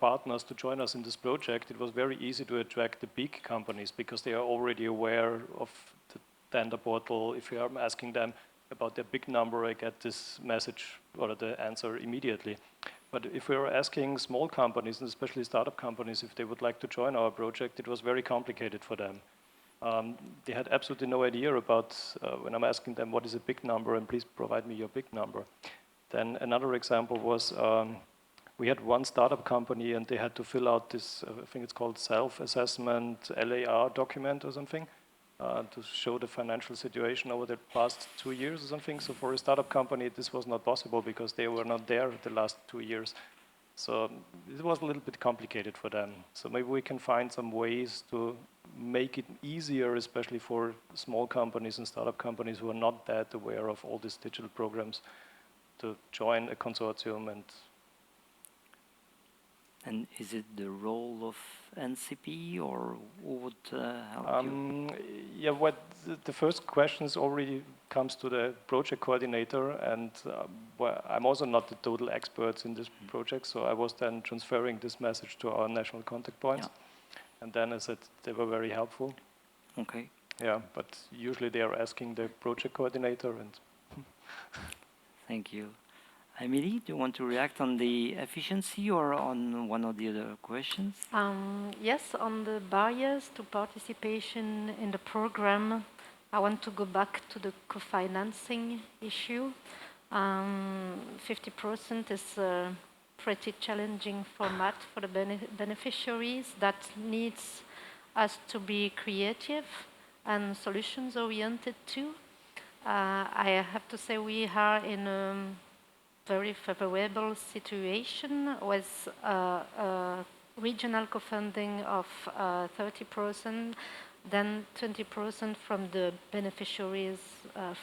partners to join us in this project, it was very easy to attract the big companies because they are already aware of the tender portal. If you are asking them about their big number, I get this message or the answer immediately. But if we were asking small companies, and especially startup companies, if they would like to join our project, it was very complicated for them. They had absolutely no idea about, when I'm asking them, what is a big number, and please provide me your big number. Then another example was, we had one startup company, and they had to fill out this, I think it's called self-assessment LAR document or something, to show the financial situation over the past 2 years or something. So for a startup company, this was not possible because they were not there the last 2 years. So it was a little bit complicated for them. So maybe we can find some ways to make it easier, especially for small companies and startup companies who are not that aware of all these digital programs, to join a consortium. And is it the role of NCP, or who would help you? Yeah, the first questions already comes to the project coordinator, and I'm also not the total expert in this project, so I was then transferring this message to our national contact points. Yeah. And then I said they were very helpful. Okay. Yeah, but usually they are asking the project coordinator. And Thank you. Emily, do you want to react on the efficiency or on one of the other questions? Yes, on the barriers to participation in the program, I want to go back to the co-financing issue. 50% is a pretty challenging format for the beneficiaries that needs us to be creative and solutions-oriented too. I have to say we are in a very favorable situation with regional co-funding of 30%, then 20% from the beneficiaries,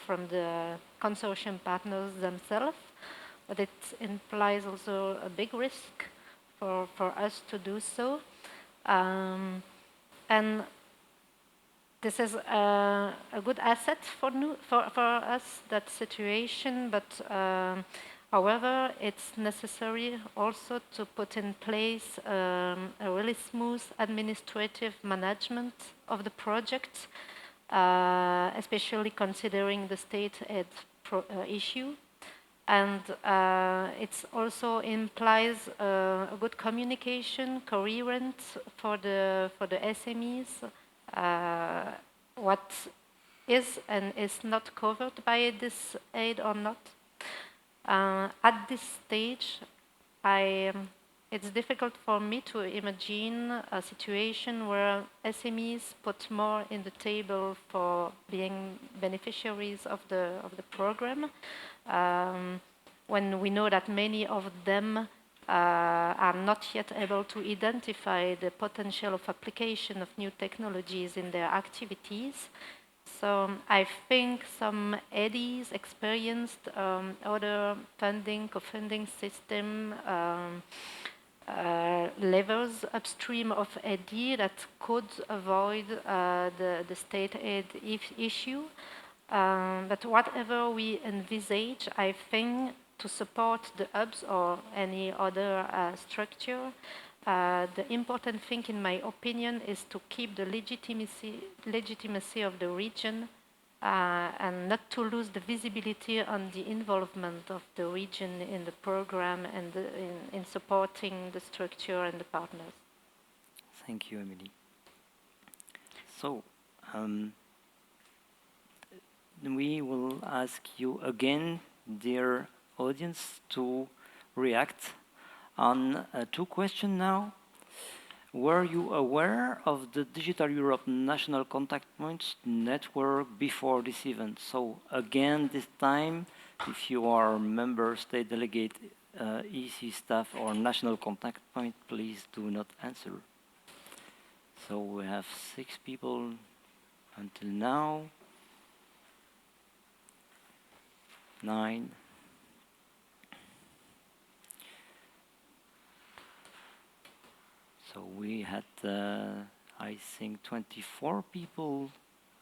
from the consortium partners themselves. But it implies also a big risk for us to do so. And this is a good asset for us, that situation, but however, it's necessary also to put in place a really smooth administrative management of the project, especially considering the state aid issue. and it also implies a good communication, coherent for the SMEs, what is and is not covered by this aid or not. At this stage, it's difficult for me to imagine a situation where SMEs put more in the table for being beneficiaries of the program, when we know that many of them are not yet able to identify the potential of application of new technologies in their activities. So I think some EDIs experienced other funding, co-funding system levels upstream of EDI that could avoid the state aid issue. But whatever we envisage, I think to support the hubs or any other structure, the important thing, in my opinion, is to keep the legitimacy of the region and not to lose the visibility on the involvement of the region in the program and in supporting the structure and the partners. Thank you, Emily. So, we will ask you again, dear audience, to react on two questions now. Were you aware of the Digital Europe National Contact Points network before this event? So again, this time, if you are member, state delegate, EC staff or national contact point, please do not answer. So we have 6 people until now. 9. So we had, I think, 24 people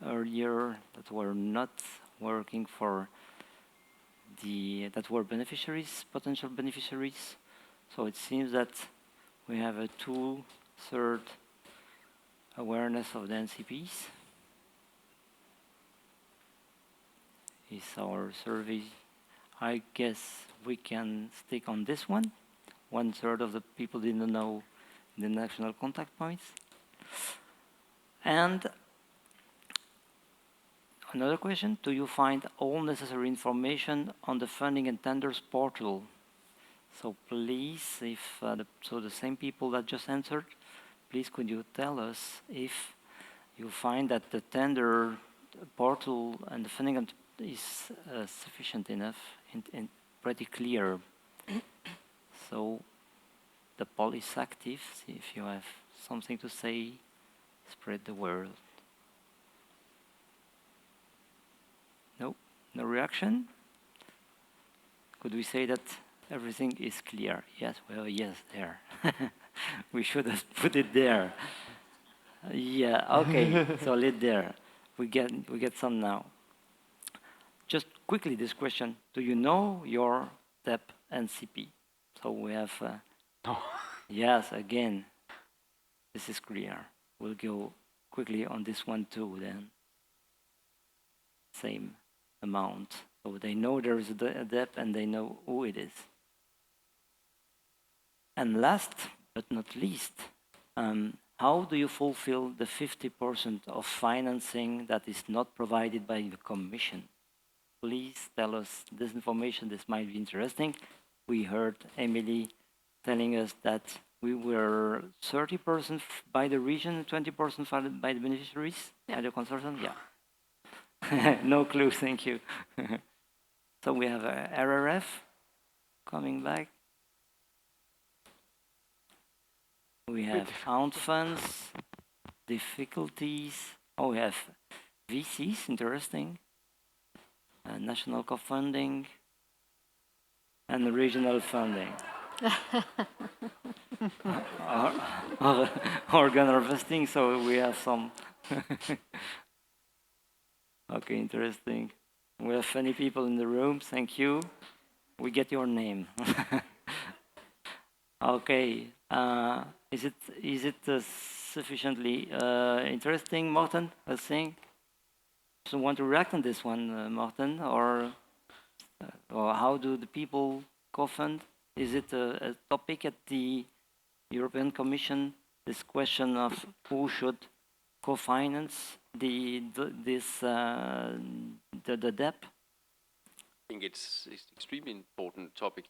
earlier that were not working for that were beneficiaries, potential beneficiaries. So it seems that we have a 2/3 awareness of the NCPs. Is our survey. I guess we can stick on this one. 1/3 of the people didn't know the national contact points. And another question, do you find all necessary information on the funding and tenders portal? So please, if the same people that just answered, please could you tell us if you find that the tender portal and the funding is sufficient enough and pretty clear. So the poll is active. See if you have something to say, spread the word. No? No reaction? Could we say that everything is clear? Yes, well, yes, there. We should have put it there. Yeah, okay, so leave there. We get some now. Just quickly this question, do you know your TEP NCP? So we have, No. Yes, again, this is clear. We'll go quickly on this one too then. Same amount. So they know there is a DEP and they know who it is. And last but not least, how do you fulfill the 50% of financing that is not provided by the Commission? Please tell us this information. This might be interesting. We heard Emily telling us that we were 30% by the region, 20% by the beneficiaries, by the consortium. Yeah. No clue, thank you. So we have RRF coming back. We have found funds, difficulties. Oh, we have VCs, interesting. National co-funding and regional funding. Organ harvesting, so we have some. Okay, interesting. We have funny people in the room, thank you. We get your name. Okay, is it sufficiently interesting, Morten, I think? So want to react on this one, Morten, or Or how do the people co-fund? Is it a topic at the European Commission? This question of who should co-finance the debt? I think it's extremely important topic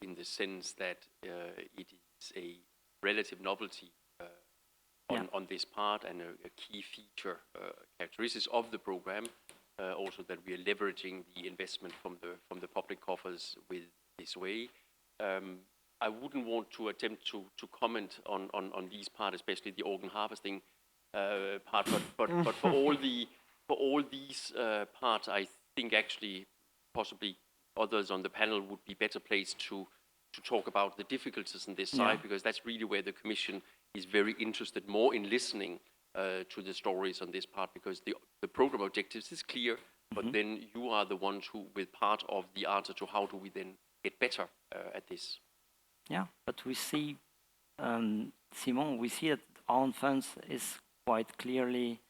in the sense that it is a relative novelty on this part and a key feature characteristics of the program. Also that we are leveraging the investment from the public coffers with this way. I wouldn't want to attempt to comment on these parts, especially the organ harvesting part, but for all these parts, I think actually possibly others on the panel would be better placed to talk about the difficulties on this side, because that's really where the Commission is very interested more in listening to the stories on this part, because the program objectives is clear, but then you are the ones who, with part of the answer to how do we then get better at this. Yeah, but we see, Simon, we see that own funds is quite clearly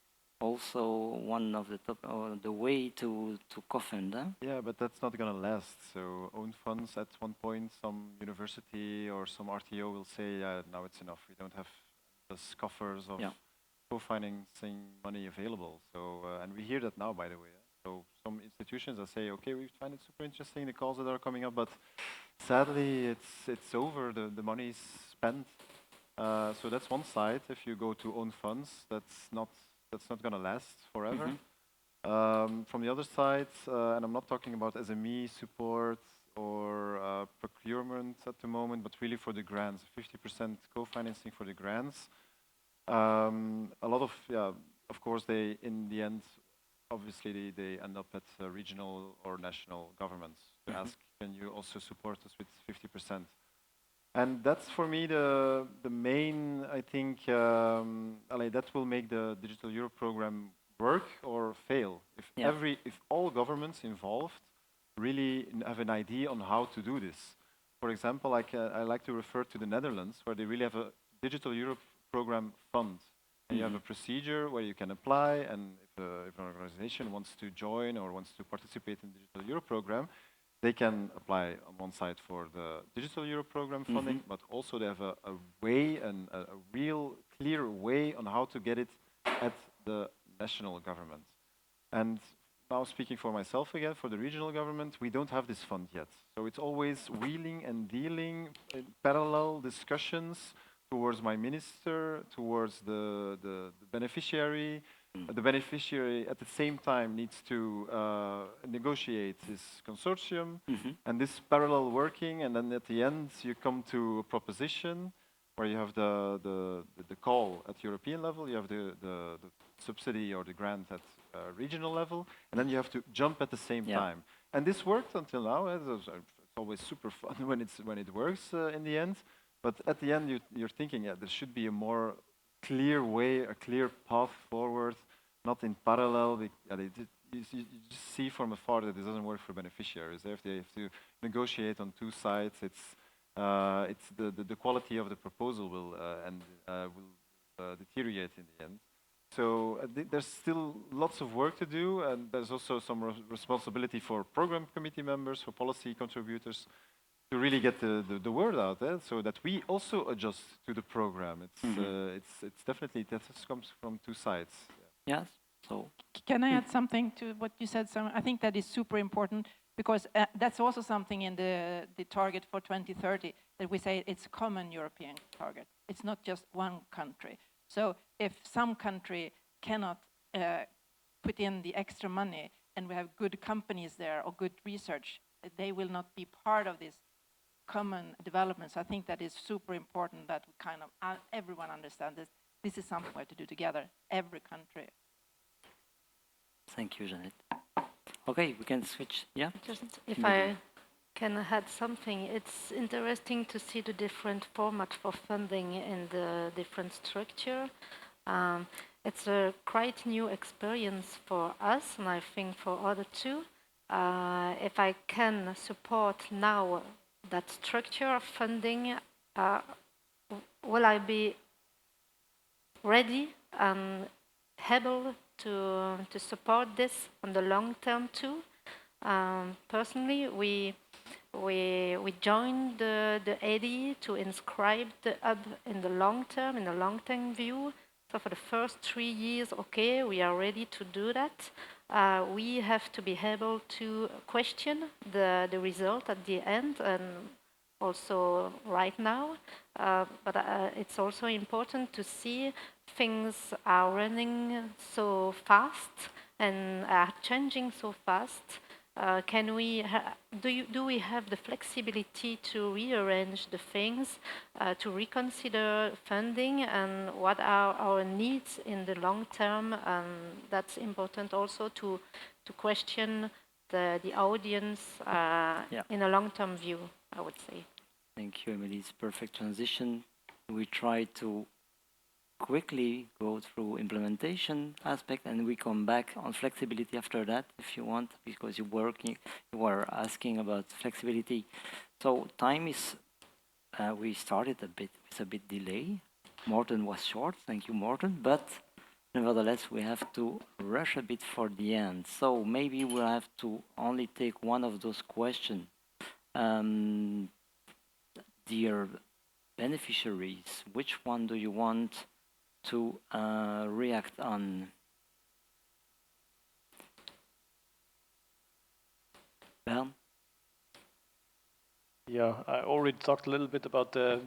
also one of the top, the way to co-fund. Huh? Yeah, but that's not going to last. So own funds at one point, some university or some RTO will say, yeah, now it's enough. We don't have the coffers of co-financing money available. So, and we hear that now, by the way. So some institutions will say, okay, we find it super interesting, the calls that are coming up, but sadly, it's over. The money is spent. So that's one side. If you go to own funds, that's not going to last forever. From the other side, and I'm not talking about SME support or procurement at the moment, but really for the grants, 50% co-financing for the grants. A lot of, of course, they, in the end, obviously they end up at regional or national governments to ask, can you also support us with 50%? And that's for me the main, I think, that will make the Digital Europe program work or fail. If all governments involved really have an idea on how to do this. For example, I like to refer to the Netherlands, where they really have a Digital Europe program fund. And you have a procedure where you can apply, and if an organization wants to join or wants to participate in the Digital Europe program, they can apply on one side for the Digital Europe program funding, but also they have a way, and a real clear way on how to get it at the national government. And now speaking for myself again, for the regional government, we don't have this fund yet. So it's always wheeling and dealing, parallel discussions towards my minister, towards the beneficiary. The beneficiary at the same time needs to negotiate this consortium, and this parallel working, and then at the end you come to a proposition where you have the call at European level, you have the subsidy or the grant at regional level, and then you have to jump at the same time. And this worked until now. It's always super fun when it works in the end. But at the end, you're thinking, there should be a more clear way, a clear path forward, not in parallel. You just see from afar that it doesn't work for beneficiaries. If they have to negotiate on two sides, it's the quality of the proposal will deteriorate in the end. So there's still lots of work to do, and there's also some responsibility for program committee members, for policy contributors, to really get the word out there, so that we also adjust to the program. It's definitely, that comes from two sides. Yes. So can I add something to what you said, Simon? I think that is super important, because that's also something in the target for 2030, that we say it's a common European target. It's not just one country. So if some country cannot put in the extra money, and we have good companies there or good research, they will not be part of this common developments. I think that is super important, that we kind of everyone understands this. This is something we have to do together, every country. Thank you, Jeanette. Okay, we can switch. Yeah. Just if I can add something, it's interesting to see the different formats for funding in the different structure. It's a quite new experience for us, and I think for other too. If I can support now that structure of funding, will I be ready and able to support this on the long term too? Personally, we joined the AD to inscribe the hub in the long term, in the long-term view. So for the first 3 years, okay, we are ready to do that. We have to be able to question the result at the end, and also right now. But it's also important to see things are running so fast and are changing so fast. Can we do we have the flexibility to rearrange the things, to reconsider funding, and what are our needs in the long term? That's important also to question the audience in a long-term view, I would say. Thank you, Emily. It's perfect transition. We try to quickly go through implementation aspect, and we come back on flexibility after that, if you want, because you were asking about flexibility. So time is, we started a bit, it's a bit delay. Morten was short, thank you, Morten, but nevertheless, we have to rush a bit for the end. So maybe we'll have to only take one of those questions. Dear beneficiaries, which one do you want to react on? Ben? Yeah, I already talked a little bit about the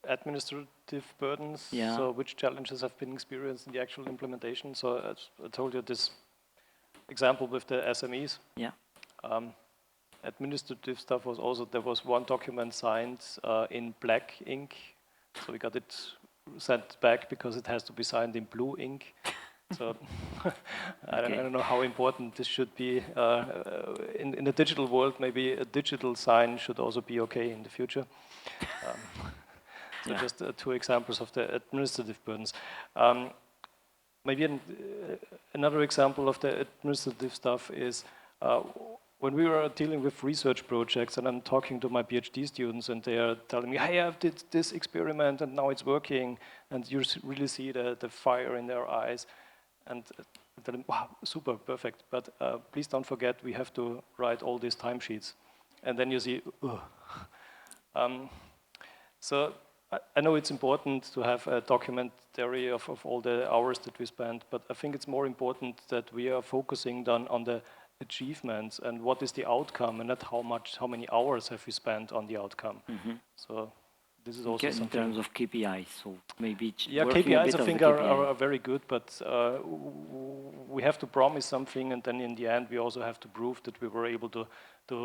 administrative burdens. Yeah. So which challenges have been experienced in the actual implementation. So as I told you, this example with the SMEs. Yeah. Administrative stuff was also, there was one document signed in black ink. So we got it sent back because it has to be signed in blue ink. So I don't know how important this should be. In the digital world, maybe a digital sign should also be okay in the future. So just 2 examples of the administrative burdens. Maybe another example of the administrative stuff is when we were dealing with research projects, and I'm talking to my PhD students, and they are telling me, hey, I did this experiment, and now it's working, and you really see the fire in their eyes. And I tell them, wow, super, perfect, but please don't forget, we have to write all these timesheets. And then you see, so I know it's important to have a documentary of all the hours that we spent, but I think it's more important that we are focusing on the achievements and what is the outcome, and not how many hours have we spent on the outcome. So this is also something. In terms of KPIs, so maybe KPIs I think are very good, but we have to promise something, and then in the end we also have to prove that we were able to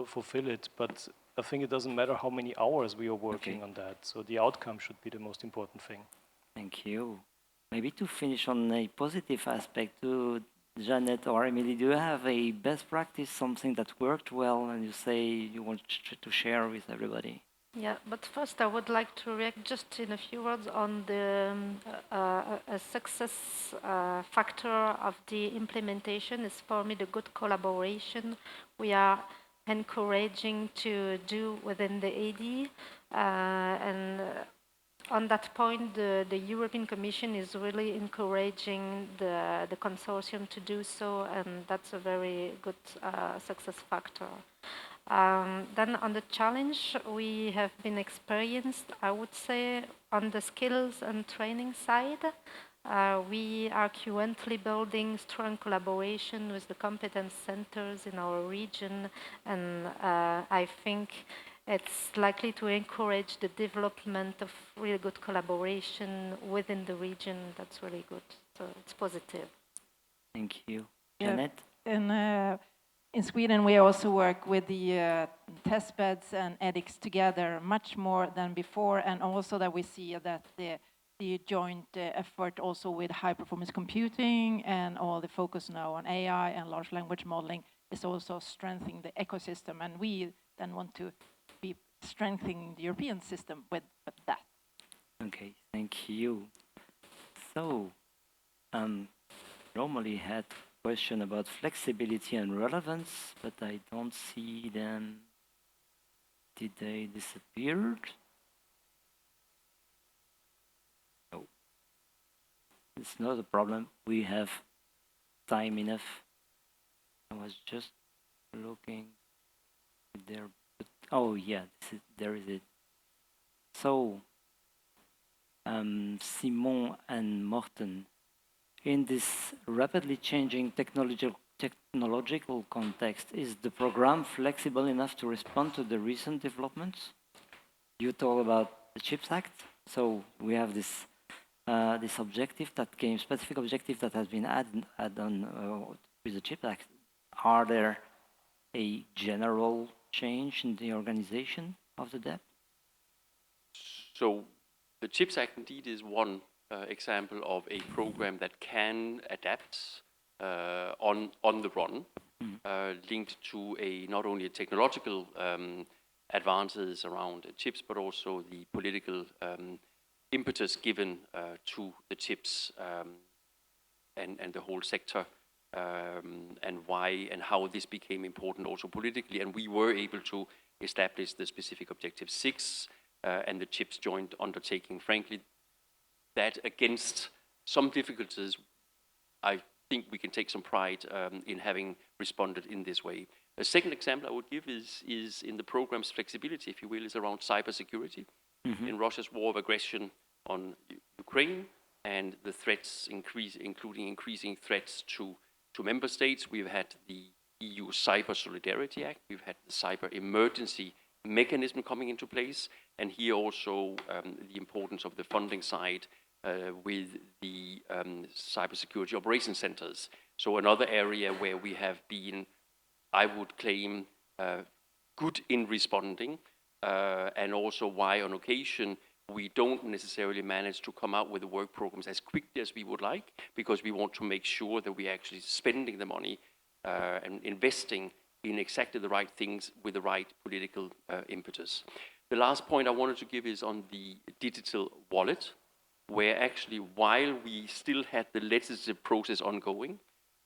fulfill it. But I think it doesn't matter how many hours we are working on that. So the outcome should be the most important thing. Thank you. Maybe to finish on a positive aspect, to Jeanette or Emily, do you have a best practice, something that worked well, and you say you want to share with everybody? Yeah, but first I would like to react just in a few words on the a success factor of the implementation is for me the good collaboration we are encouraging to do within the AD. And on that point, the European Commission is really encouraging the consortium to do so, and that's a very good success factor. Then on the challenge we have been experienced, I would say on the skills and training side, we are currently building strong collaboration with the competence centers in our region, and I think it's likely to encourage the development of really good collaboration within the region. That's really good. So it's positive. Thank you. Jeanette? In Sweden, we also work with the test beds and EDICS together much more than before, and also that we see that the joint effort also with high-performance computing and all the focus now on AI and large language modeling is also strengthening the ecosystem, and we then want to be strengthening the European system with that. Okay, thank you. So, normally had question about flexibility and relevance, but I don't see them. Did they disappear? No. It's not a problem. We have time enough. I was just looking there. Oh yeah, there is it. So, Simon and Morten, in this rapidly changing technological context, is the program flexible enough to respond to the recent developments? You talk about the CHIPS Act, so we have this this objective that came, specific objective that has been added on with the CHIPS Act. Are there a general change in the organization of the debt? So the CHIPS Act indeed is one example of a program that can adapt on the run, linked to not only a technological advances around chips, but also the political impetus given to the chips and the whole sector, and why and how this became important also politically. And we were able to establish the specific Objective 6 and the CHIPS joint undertaking. Frankly, that against some difficulties, I think we can take some pride in having responded in this way. A second example I would give is in the program's flexibility, if you will, is around cybersecurity. In Russia's war of aggression on Ukraine and the threats including increasing threats to member states. We've had the EU Cyber Solidarity Act. We've had the Cyber Emergency Mechanism coming into place. And here also the importance of the funding side with the cybersecurity operation centers. So another area where we have been, I would claim, good in responding, and also why on occasion we don't necessarily manage to come out with the work programs as quickly as we would like, because we want to make sure that we're actually spending the money and investing in exactly the right things with the right political impetus. The last point I wanted to give is on the digital wallet, where actually while we still had the legislative process ongoing,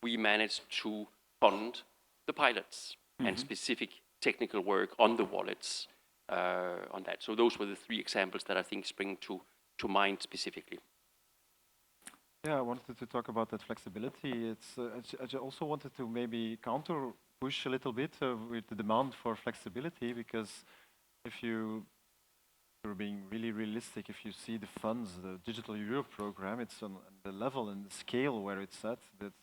we managed to fund the pilots and specific technical work on the wallets on that. So those were the three examples that I think spring to mind specifically. Yeah, I wanted to talk about that flexibility. I also wanted to maybe counter push a little bit with the demand for flexibility, because if you're being really realistic, if you see the funds, the Digital Europe program, it's on the level and the scale where it's at, that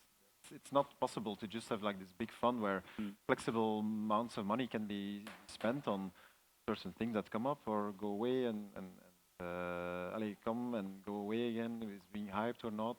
it's not possible to just have like this big fund where flexible amounts of money can be spent on certain things that come up or go away and come and go away again, is being hyped or not.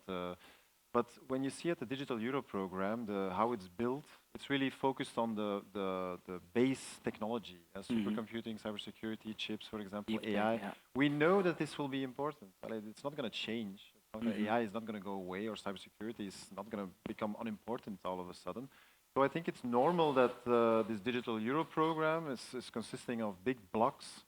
But when you see at the Digital Europe program, how it's built, it's really focused on the base technology, supercomputing, cybersecurity, chips, for example, AI. Yeah. We know that this will be important. It's not going to change. AI is not going to go away, or cybersecurity is not going to become unimportant all of a sudden. So I think it's normal that this Digital Europe program is consisting of big blocks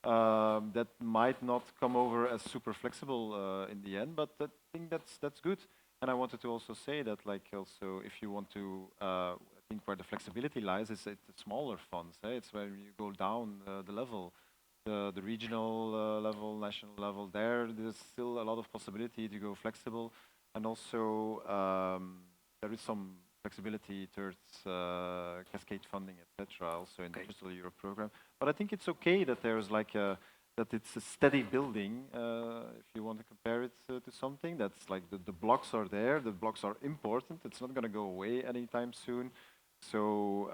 that might not come over as super flexible in the end, but I think that's good. And I wanted to also say that, like, also if you want to, I think where the flexibility lies is at the smaller funds. It's where you go down the level, the regional level, national level. There's still a lot of possibility to go flexible, and also there is some flexibility towards cascade funding, etc. Also in the Digital Europe program. But I think it's okay that there's like that it's a steady building. If you want to compare it to something, that's like the blocks are there. The blocks are important. It's not going to go away anytime soon. So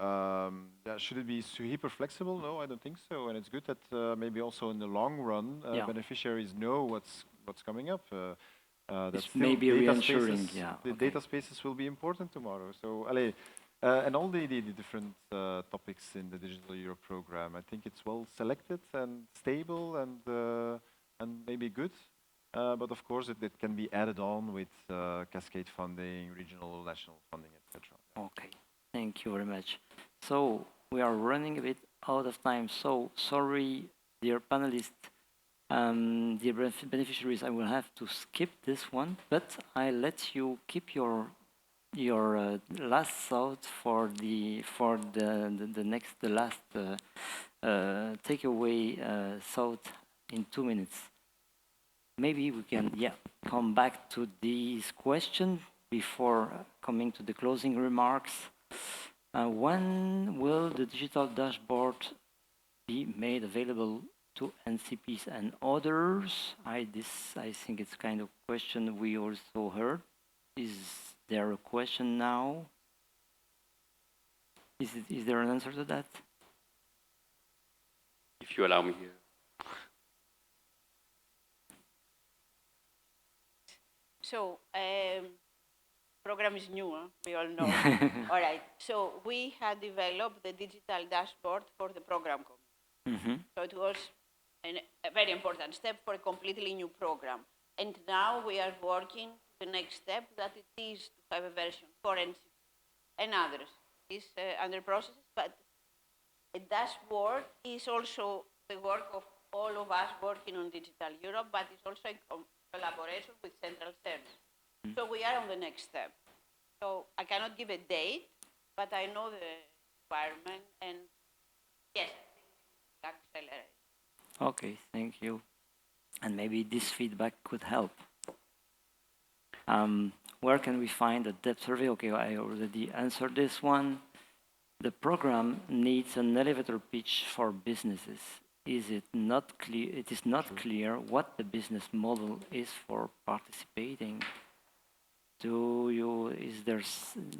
should it be hyper flexible? No, I don't think so. And it's good that maybe also in the long run, beneficiaries know what's coming up. That's maybe reassuring. The data spaces will be important tomorrow. So, and all the different topics in the Digital Europe program, I think it's well selected and stable and maybe good. But of course, it can be added on with cascade funding, regional, national funding, etc. Okay, thank you very much. So we are running a bit out of time. So sorry, dear panelists. Dear beneficiaries, I will have to skip this one, but I let you keep your last thought for the last takeaway thought in 2 minutes. Maybe we can come back to these questions before coming to the closing remarks. When will the digital dashboard be made available to NCPs and others? I think it's kind of question we also heard. Is there a question now? Is there an answer to that? If you allow me here. So, program is new, huh? We all know. All right. So we had developed the digital dashboard for the program committee. So it was a very important step for a completely new program. And now we are working the next step, that it is to have a version for NCP and others. It's under process, but a dashboard is also the work of all of us working on Digital Europe, but it's also in collaboration with central service. So we are on the next step. So I cannot give a date, but I know the requirement, and yes, accelerate. Okay, thank you. And maybe this feedback could help. Where can we find a depth survey? Okay, I already answered this one. The program needs an elevator pitch for businesses. Is it not clear? It is not clear what the business model is for participating.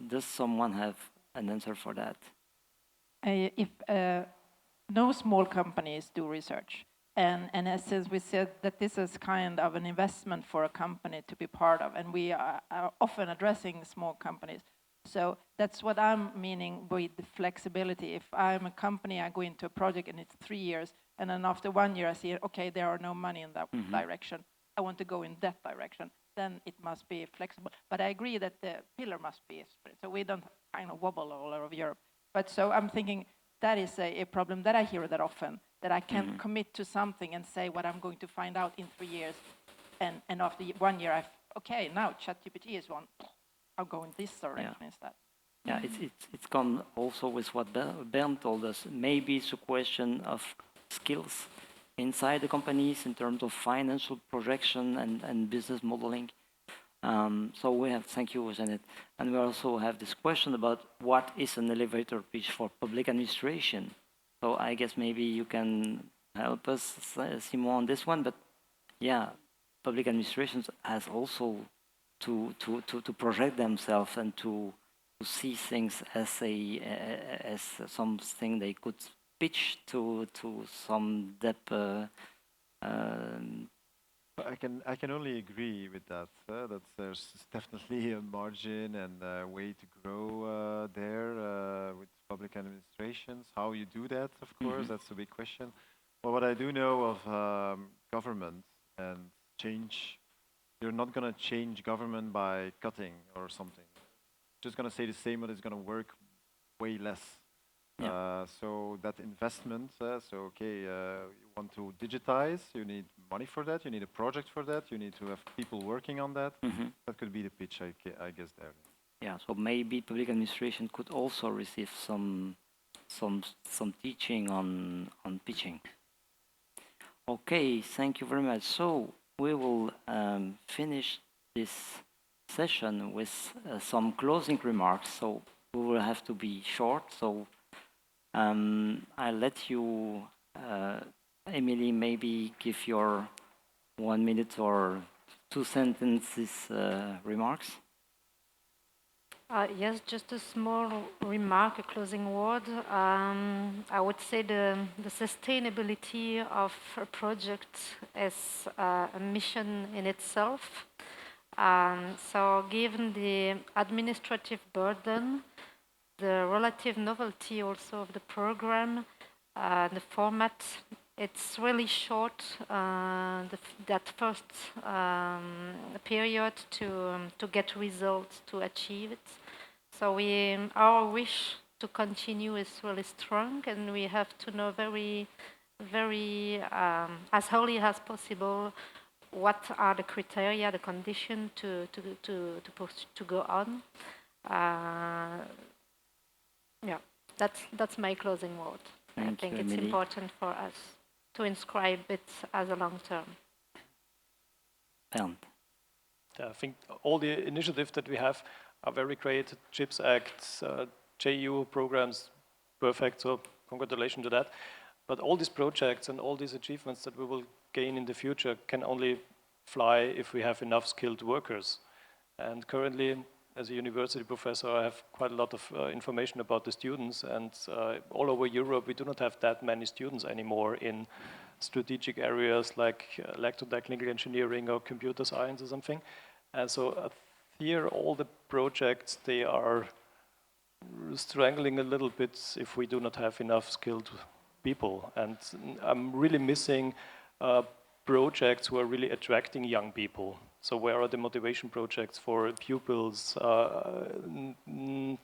Does someone have an answer for that? If no small companies do research, and as we said, that this is kind of an investment for a company to be part of, and we are often addressing small companies. So that's what I'm meaning with the flexibility. If I'm a company, I go into a project and it's 3 years, and then after 1 year I see, okay, there are no money in that direction. I want to go in that direction. Then it must be flexible. But I agree that the pillar must be split, so we don't kind of wobble all over Europe. But so I'm thinking that is a problem that I hear that often, that I can't commit to something and say what I'm going to find out in 3 years, and after 1 year, okay, now ChatGPT is one. I'll go in this direction instead. Yeah, it's come also with what Bernd told us. Maybe it's a question of skills inside the companies in terms of financial projection and business modeling. So we have, thank you, Jeanette. And we also have this question about what is an elevator pitch for public administration. So I guess maybe you can help us, Simon, on this one. But yeah, public administrations has also to project themselves and to see things as something they could pitch to some depth. I can only agree with that. That there's definitely a margin and a way to grow there with public administrations. How you do that, of course, that's a big question. But what I do know of government and change, you're not going to change government by cutting or something. Just going to say the same, but it's going to work way less. So that investment, you want to digitize, you need money for that, you need a project for that, you need to have people working on that. That could be the pitch, I guess, there. Yeah, so maybe public administration could also receive some teaching on pitching. Okay, thank you very much. So we will finish this session with some closing remarks. So we will have to be short. So I'll let you, Emily, maybe give your 1 minute or 2 sentences remarks. Yes, just a small remark, a closing word. I would say the sustainability of a project is a mission in itself. So given the administrative burden, the relative novelty also of the program, the format, it's really short, that first period to get results, to achieve it. So our wish to continue is really strong, and we have to know very, very, as early as possible, what are the criteria, the condition to go on. Yeah, that's my closing word. I think it's important for us to inscribe it as a long term. Bernd. I think all the initiatives that we have are very great. CHIPS Act, JEU programs, perfect, so congratulations to that. But all these projects and all these achievements that we will gain in the future can only fly if we have enough skilled workers. And currently, as a university professor, I have quite a lot of information about the students, and all over Europe, we do not have that many students anymore in strategic areas like electrotechnical engineering or computer science or something. And so here, all the projects, they are strangling a little bit if we do not have enough skilled people. And I'm really missing projects who are really attracting young people. So where are the motivation projects for pupils?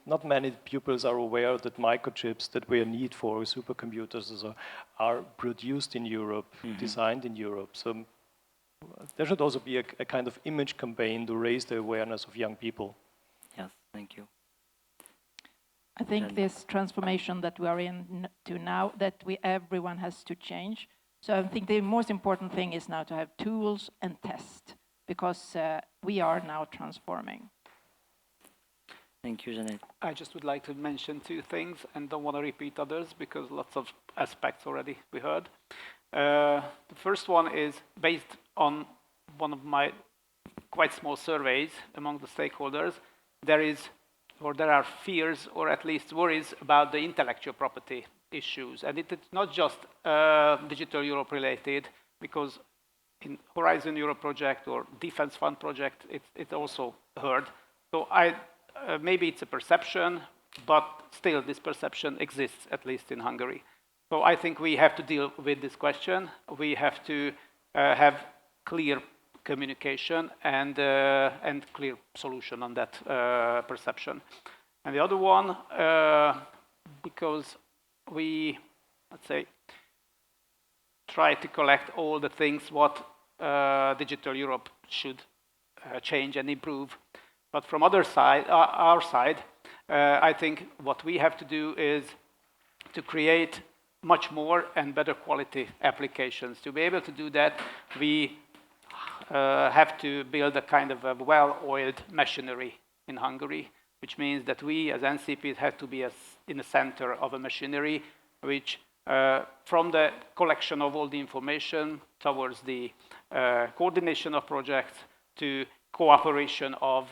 Not many pupils are aware that microchips that we need for supercomputers are produced in Europe, designed in Europe. So there should also be a kind of image campaign to raise the awareness of young people. Yes, thank you. I think this transformation that we are in to now, that everyone has to change. So I think the most important thing is now to have tools and test, because we are now transforming. Thank you, Jeanette. I just would like to mention two things and don't want to repeat others because lots of aspects already we heard. The first one is based on one of my quite small surveys among the stakeholders. There are fears or at least worries about the intellectual property issues. And it's not just Digital Europe related, because in Horizon Europe project or Defense Fund project, it's also heard. So maybe it's a perception, but still this perception exists, at least in Hungary. So I think we have to deal with this question. We have to have clear communication and clear solution on that perception. And the other one, because we, let's say, try to collect all the things what Digital Europe should change and improve. But from our side, I think what we have to do is to create much more and better quality applications. To be able to do that, we have to build a kind of a well-oiled machinery in Hungary, which means that we as NCPs have to be in the center of a machinery which from the collection of all the information towards the coordination of projects to cooperation of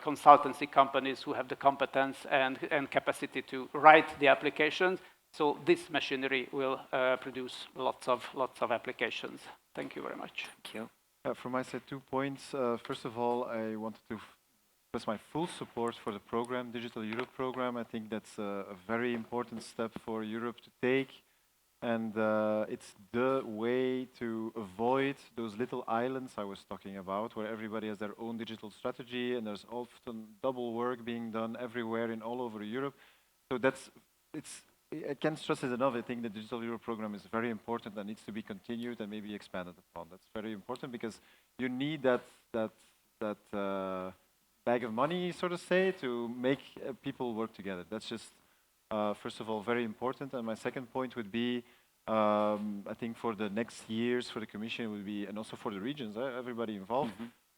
consultancy companies who have the competence and capacity to write the applications. So this machinery will produce lots of applications. Thank you very much. Thank you. From my side, 2 points. First of all, I wanted to express my full support for the program, Digital Europe program. I think that's a very important step for Europe to take. And it's the way to avoid those little islands I was talking about, where everybody has their own digital strategy and there's often double work being done everywhere in all over Europe. So I can't stress it enough. I think the Digital Europe program is very important and needs to be continued and maybe expanded upon. That's very important because you need that bag of money, so to say, to make people work together. That's just, first of all, very important. And my second point would be, I think for the next years, for the Commission would be, and also for the regions, everybody involved,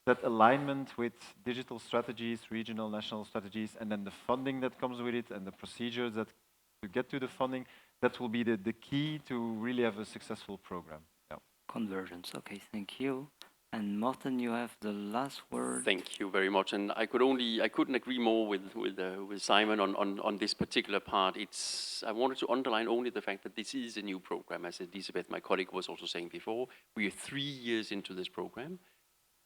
that alignment with digital strategies, regional, national strategies, and then the funding that comes with it and the procedures that to get to the funding, that will be the key to really have a successful program. Yeah. Convergence, okay, thank you. And Morten, you have the last word. Thank you very much. And I couldn't agree more with Simon on this particular part. I wanted to underline only the fact that this is a new program, as Elisabeth, my colleague, was also saying before. We are 3 years into this program.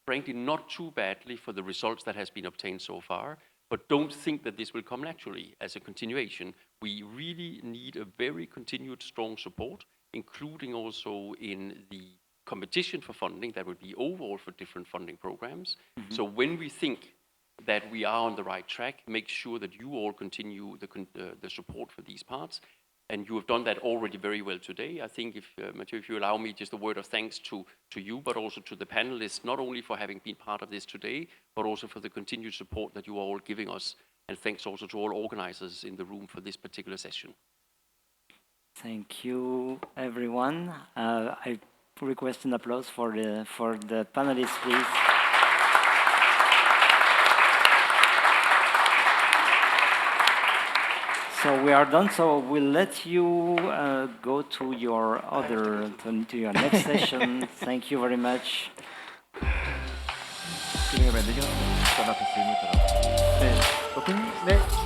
Frankly, not too badly for the results that has been obtained so far. But don't think that this will come naturally as a continuation. We really need a very continued strong support, including also in the competition for funding that would be overall for different funding programs. So when we think that we are on the right track, make sure that you all continue the support for these parts. And you have done that already very well today. I think, Mathieu, if you allow me just a word of thanks to you, but also to the panelists, not only for having been part of this today, but also for the continued support that you are all giving us. And thanks also to all organizers in the room for this particular session. Thank you, everyone. I request an applause for the panelists, please. So we are done. So we'll let you go to your to your next session. Thank you very much. 진행을 만들죠. 전화 됐습니다. 네,